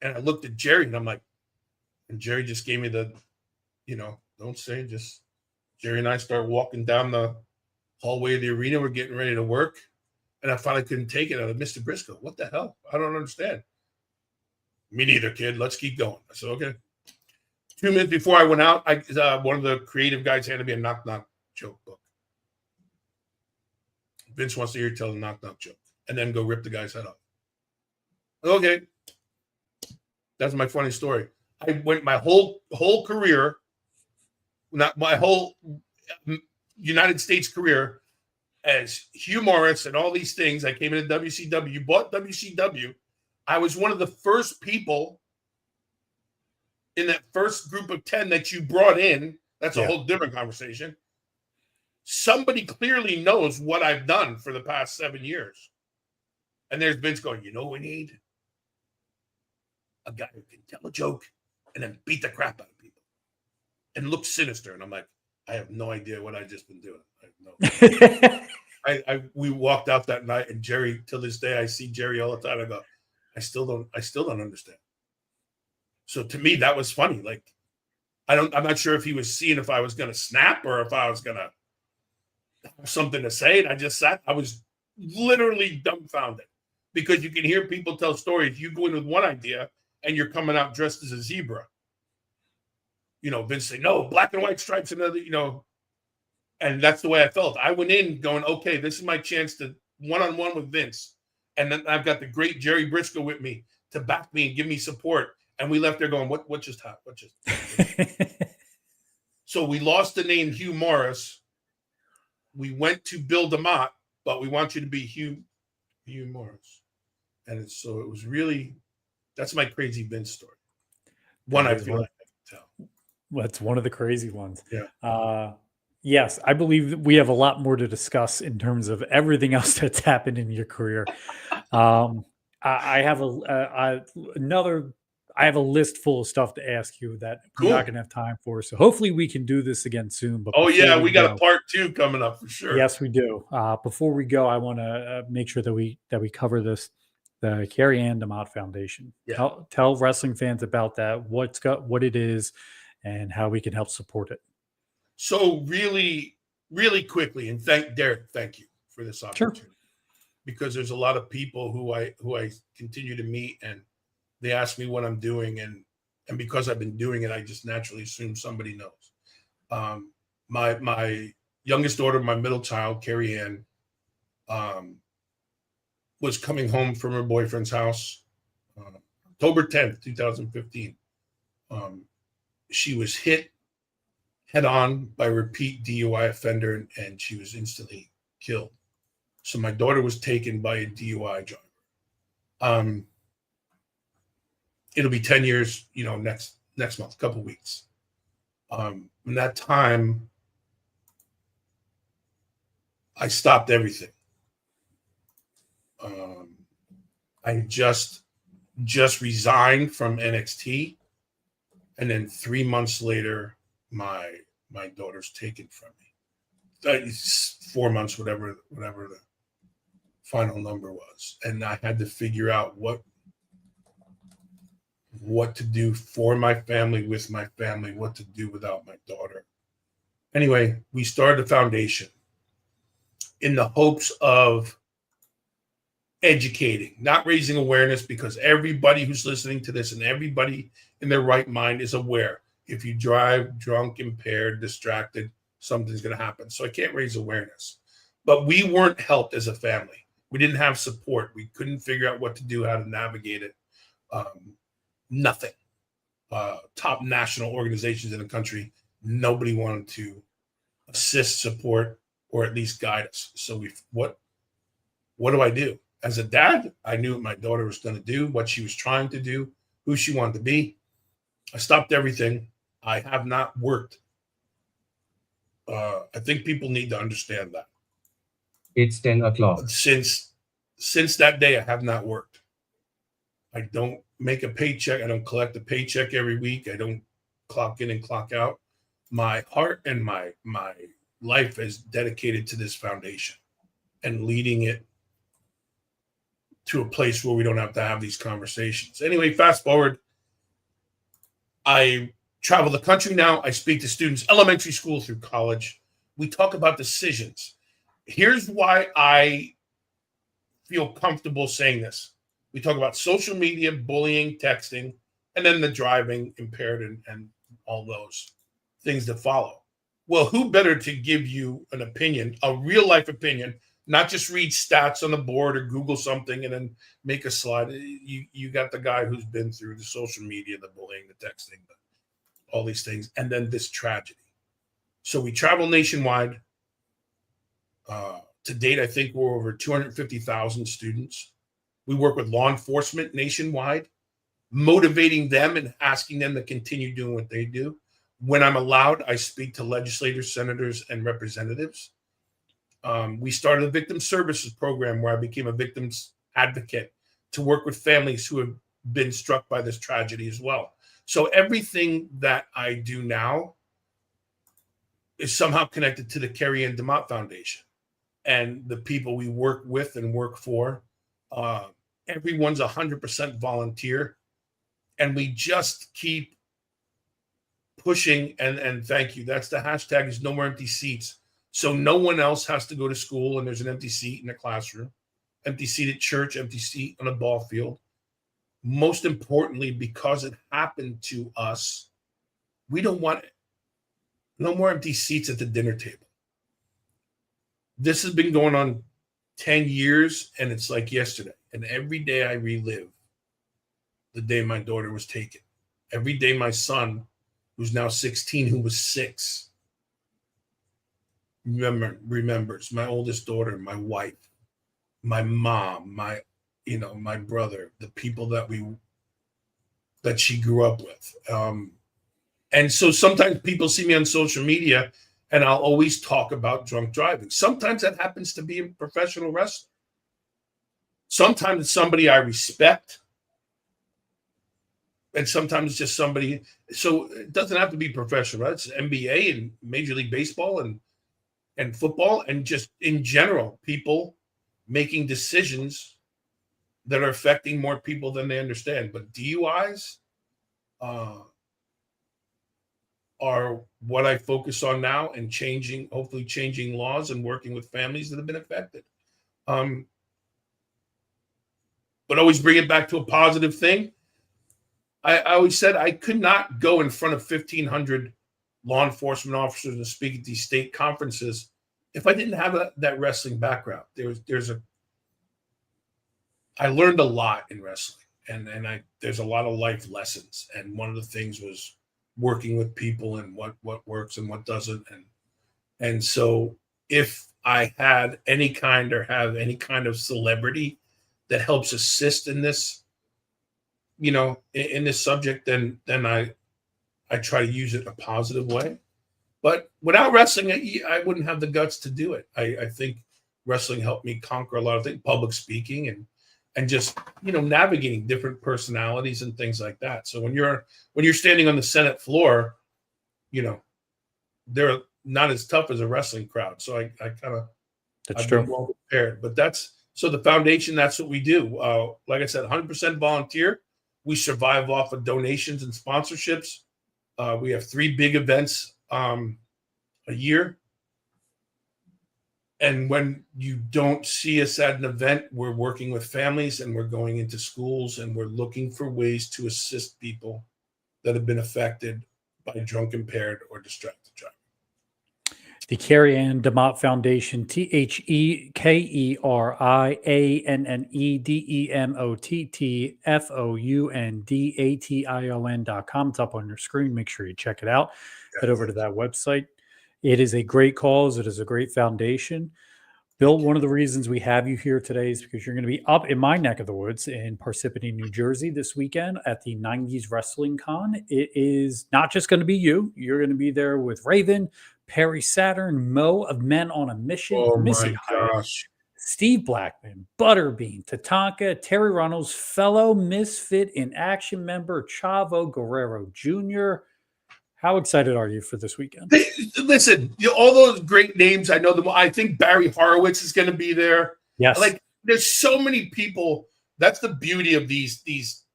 And I looked at Jerry, and I'm like, and Jerry just gave me the, don't say, just Jerry and I start walking down the hallway of the arena. We're getting ready to work. And I finally couldn't take it. I was, "Mr. Briscoe, what the hell? I don't understand." "Me neither, kid. Let's keep going." I said, "Okay." 2 minutes before I went out, one of the creative guys handed me a knock-knock joke book. Vince wants to hear you tell the knock-knock joke and then go rip the guy's head off. Okay. That's my funny story. I went my whole career, not my whole United States career, as Hugh Morrus and all these things. I came into WCW, bought WCW. I was one of the first people in that first group of 10 that you brought in. That's a whole different conversation. Somebody clearly knows what I've done for the past 7 years. And there's Vince going, "You know what we need? A guy who can tell a joke and then beat the crap out of people and look sinister." And I'm like, I have no idea what I've just been doing. I have no. We walked out that night, and Jerry, till this day, I see Jerry all the time. I go, I still don't understand. So to me, that was funny. Like, I'm not sure if he was seeing if I was going to snap or if I was going to have something to say. And I just sat. I was literally dumbfounded because you can hear people tell stories. You go in with one idea and you're coming out dressed as a zebra. Vince say, "No, black and white stripes," another, and that's the way I felt. I went in going, okay, this is my chance to one-on-one with Vince. And then I've got the great Jerry Briscoe with me to back me and give me support. And we left there going, what just happened? What just So we lost the name Hugh Morrus. We went to Bill DeMott, but we want you to be Hugh Morrus. And so it was really, that's my crazy Vince story. One I feel like I can tell. That's one of the crazy ones. Yeah. Yes, I believe that we have a lot more to discuss in terms of everything else that's happened in your career. I have I have a list full of stuff to ask you that we're not going to have time for. So hopefully we can do this again soon. But we got a part 2 coming up for sure. Yes, we do. Before we go, I want to make sure that we cover this, the Carrie Ann DeMott Foundation. Yeah. Tell wrestling fans about that, what it is, and how we can help support it. So really, really quickly, and thank you for this opportunity. Sure. Because there's a lot of people who I continue to meet, and they ask me what I'm doing, and because I've been doing it, I just naturally assume somebody knows. My youngest daughter, my middle child, Carrie Ann, was coming home from her boyfriend's house, October 10th, 2015. She was hit head on by a repeat DUI offender, and she was instantly killed. So my daughter was taken by a DUI driver. It'll be 10 years, next month, couple weeks. In that time, I stopped everything. I just resigned from NXT, and then 3 months later, my daughter's taken from me. 4 months, whatever the final number was, and I had to figure out what to do for my family, with my family, what to do without my daughter. Anyway, we started a foundation in the hopes of educating, not raising awareness, because everybody who's listening to this and everybody in their right mind is aware. If you drive drunk, impaired, distracted, something's going to happen. So I can't raise awareness. But we weren't helped as a family. We didn't have support. We couldn't figure out what to do, how to navigate it. Nothing. Top national organizations in the country, nobody wanted to assist, support, or at least guide us. So what do I do? As a dad, I knew what my daughter was going to do, what she was trying to do, who she wanted to be. I stopped everything. I have not worked. I think people need to understand that. It's 10 o'clock. Since that day, I have not worked. I don't make a paycheck. I don't collect a paycheck every week. I don't clock in and clock out. My heart and my life is dedicated to this foundation and leading it to a place where we don't have to have these conversations. Anyway, fast forward. I travel the country now. I speak to students, elementary school through college. We talk about decisions. Here's why I feel comfortable saying this. We talk about social media, bullying, texting, and then the driving impaired and all those things that follow. Well, who better to give you an opinion, a real life opinion, not just read stats on the board or Google something and then make a slide. You got the guy who's been through the social media, the bullying, the texting, all these things, and then this tragedy. So we travel nationwide. To date, I think we're over 250,000 students. We work with law enforcement nationwide, motivating them and asking them to continue doing what they do. When I'm allowed, I speak to legislators, senators, and representatives. We started a victim services program where I became a victim's advocate to work with families who have been struck by this tragedy as well. So everything that I do now is somehow connected to the Carrie Ann DeMott Foundation and the people we work with and work for. Everyone's 100% volunteer, and we just keep pushing. And thank you. That's the hashtag, is no more empty seats. So no one else has to go to school and there's an empty seat in the classroom, empty seat at church, empty seat on a ball field. Most importantly, because it happened to us, we don't want no more empty seats at the dinner table. This has been going on 10 years, and it's like yesterday. And every day I relive the day my daughter was taken. Every day my son, who's now 16, who was 6, remembers my oldest daughter, my wife, my mom, my brother, the people that she grew up with. And so sometimes people see me on social media and I'll always talk about drunk driving. Sometimes that happens to be a professional wrestler. Sometimes it's somebody I respect. And sometimes it's just somebody. So it doesn't have to be professional, right? It's NBA and Major League Baseball and football, and just in general, people making decisions that are affecting more people than they understand. But DUIs are what I focus on now, and hopefully changing laws and working with families that have been affected. But always bring it back to a positive thing. I always said I could not go in front of 1,500 law enforcement officers and speak at these state conferences if I didn't have that wrestling background. I learned a lot in wrestling, and there's a lot of life lessons. And one of the things was working with people and what works and what doesn't. And so if I had any kind or have any kind of celebrity that helps assist in this, in this subject, then I try to use it in a positive way. But without wrestling, I wouldn't have the guts to do it. I think wrestling helped me conquer a lot of things, public speaking and just, navigating different personalities and things like that. So when you're standing on the Senate floor, they're not as tough as a wrestling crowd. So I kind of, That's I've true. been well prepared. But so the foundation, that's what we do. Like I said, 100% volunteer. We survive off of donations and sponsorships. We have 3 big events a year. And when you don't see us at an event, we're working with families and we're going into schools and we're looking for ways to assist people that have been affected by drunk, impaired, or distracted driving. The Carrie Ann DeMott Foundation, TheKerianDemottFoundation.com. It's up on your screen. Make sure you check it out. Head over to that website. It is a great cause. It is a great foundation. Bill, one of the reasons we have you here today is because you're going to be up in my neck of the woods in Parsippany, New Jersey this weekend at the 90s Wrestling Con. It is not just going to be you. You're going to be there with Raven, Perry Saturn, Mo of Men on a Mission, Oh Missy my Hyatt, gosh. Steve Blackman, Butterbean, Tatanka, Terry Runnels, fellow Misfit in Action member Chavo Guerrero Jr. How excited are you for this weekend? Listen, all those great names, I know them. I think Barry Horowitz is going to be there. Yes. Like, there's so many people. That's the beauty of these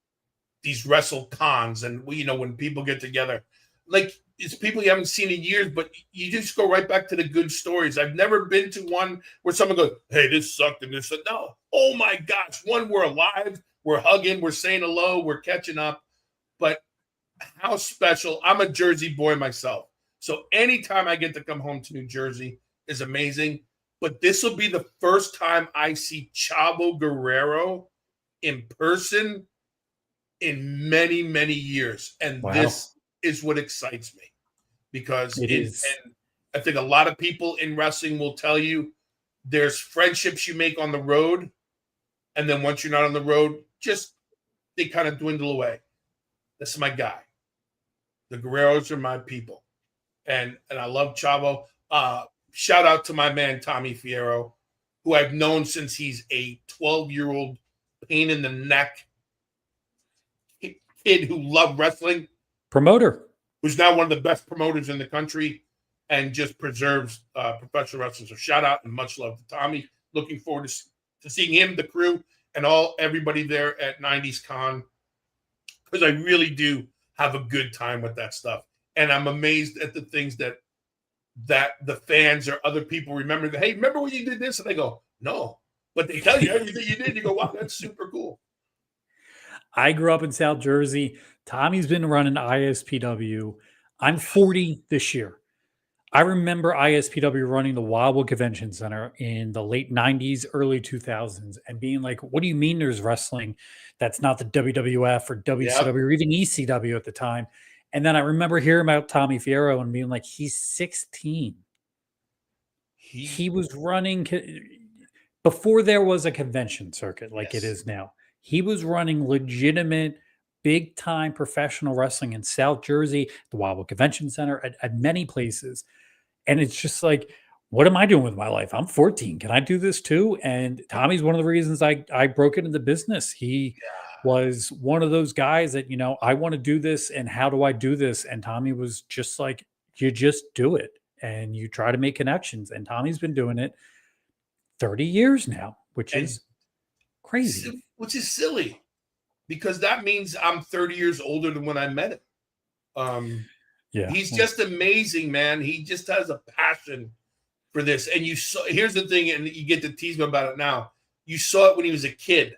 wrestle cons. And when people get together, like, it's people you haven't seen in years, but you just go right back to the good stories. I've never been to one where someone goes, "Hey, this sucked," and this. No. Oh my gosh. One, we're alive, we're hugging, we're saying hello, we're catching up. But how special. I'm a Jersey boy myself. So anytime I get to come home to New Jersey is amazing. But this will be the first time I see Chavo Guerrero in person in many, many years. And This is what excites me, because and I think a lot of people in wrestling will tell you there's friendships you make on the road. And then once you're not on the road, they kind of dwindle away. This is my guy. The Guerreros are my people. And I love Chavo. Shout out to my man, Tommy Fierro, who I've known since he's a 12-year-old pain in the neck kid who loved wrestling. Promoter. Who's now one of the best promoters in the country and just preserves professional wrestling. So shout out and much love to Tommy. Looking forward to seeing him, the crew, and everybody there at 90s Con, because I really do have a good time with that stuff. And I'm amazed at the things that the fans or other people remember. Hey, remember when you did this? And they go, no. But they tell you everything you did. You go, wow, that's super cool. I grew up in South Jersey. Tommy's been running ISPW. I'm 40 this year. I remember ISPW running the Wildwood Convention Center in the late 90s, early 2000s, and being like, what do you mean there's wrestling that's not the WWF or WCW or even ECW at the time? And then I remember hearing about Tommy Fierro and being like, he's 16. He was running before there was a convention circuit like it is now. He was running legitimate, big-time professional wrestling in South Jersey, the Wildwood Convention Center, at many places. And it's just like, what am I doing with my life? I'm 14. Can I do this too? And Tommy's one of the reasons I broke into the business. He was one of those guys that, I want to do this, and how do I do this? And Tommy was just like, you just do it, and you try to make connections. And Tommy's been doing it 30 years now, which is crazy. Which is silly, because that means I'm 30 years older than when I met him. He's just amazing, man. He just has a passion for this. And here's the thing, and you get to tease me about it now. You saw it when he was a kid,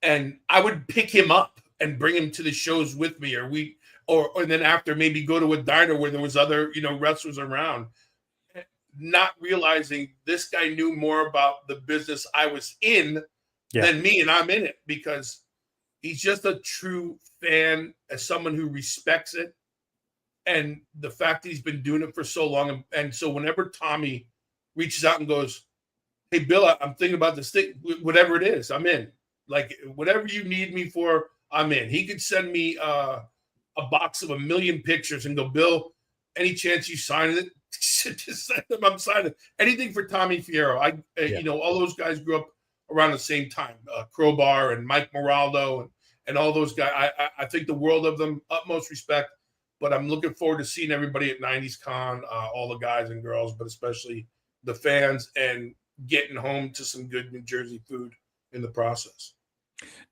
and I would pick him up and bring him to the shows with me, or then after maybe go to a diner where there was other, wrestlers around, not realizing this guy knew more about the business I was in than me, and I'm in it because he's just a true fan, as someone who respects it. And the fact that he's been doing it for so long. And so whenever Tommy reaches out and goes, hey, Bill, I'm thinking about this thing, whatever it is, I'm in. Like, whatever you need me for, I'm in. He could send me a box of 1 million pictures and go, Bill, any chance you sign it? Just send them, I'm signing. Anything for Tommy Fierro. All those guys grew up around the same time. Crowbar and Mike Moraldo and all those guys. I think the world of them, utmost respect. But I'm looking forward to seeing everybody at 90s Con, all the guys and girls, but especially the fans, and getting home to some good New Jersey food in the process.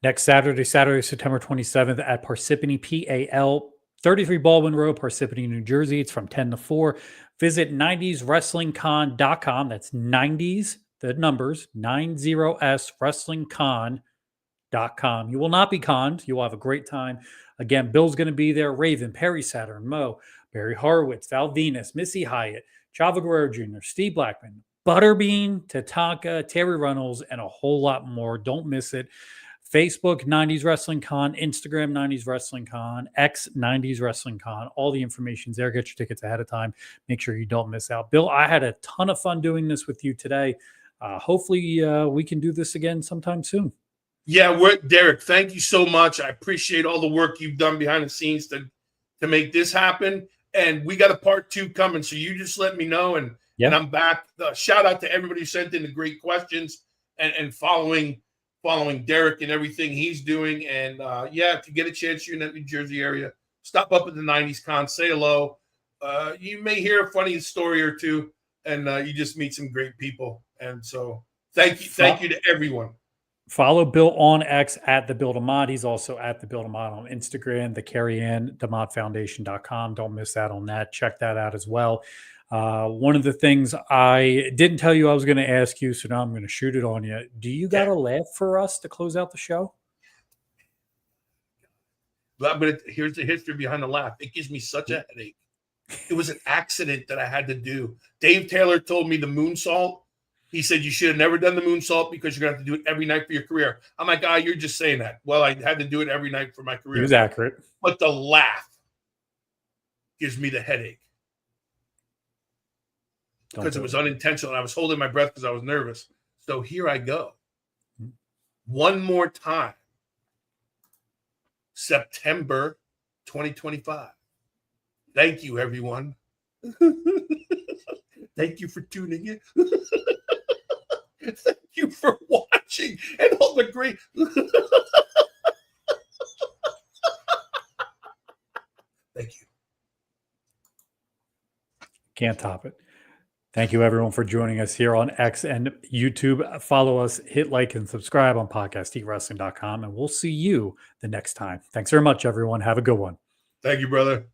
Next Saturday, September 27th at Parsippany, PAL, 33 Baldwin Road, Parsippany, New Jersey. It's from 10 to 4. Visit 90swrestlingcon.com. That's 90s, the numbers, 90swrestlingcon.com. You will not be conned. You will have a great time. Again, Bill's going to be there. Raven, Perry Saturn, Mo, Barry Horowitz, Val Venus, Missy Hyatt, Chavo Guerrero Jr., Steve Blackman, Butterbean, Tatanka, Terry Reynolds, and a whole lot more. Don't miss it. Facebook, 90s Wrestling Con, Instagram, 90s Wrestling Con, X, 90s Wrestling Con. All the information's there. Get your tickets ahead of time. Make sure you don't miss out. Bill, I had a ton of fun doing this with you today. Hopefully we can do this again sometime soon. Yeah, Derek, thank you so much. I appreciate all the work you've done behind the scenes to make this happen. And we got a part 2 coming, so you just let me know, and I'm back. Shout out to everybody who sent in the great questions and following Derek and everything he's doing. And if you get a chance, you're in that New Jersey area, stop up at the 90s Con, say hello. You may hear a funny story or two, and you just meet some great people. And so thank you to everyone. Follow Bill on X at the Bill DeMott. He's also at the Bill DeMott on Instagram, the CarrieAnnDeMottFoundation.com. Don't miss out on that. Check that out as well. One of the things I didn't tell you I was going to ask you, so now I'm going to shoot it on you. Do you got a laugh for us to close out the show? Here's the history behind the laugh. It gives me such a headache. It was an accident that I had to do. Dave Taylor told me the moonsault. He said, you should have never done the moonsault because you're going to have to do it every night for your career. I'm like, you're just saying that. Well, I had to do it every night for my career. He was accurate. But the laugh gives me the headache. Because it was unintentional. I was holding my breath because I was nervous. So here I go. One more time. September 2025. Thank you, everyone. Thank you for tuning in. Thank you for watching and all the great. Thank you. Can't top it. Thank you, everyone, for joining us here on X and YouTube. Follow us, hit like and subscribe on podcasteatwrestling.com, and we'll see you the next time. Thanks very much, everyone. Have a good one. Thank you, brother.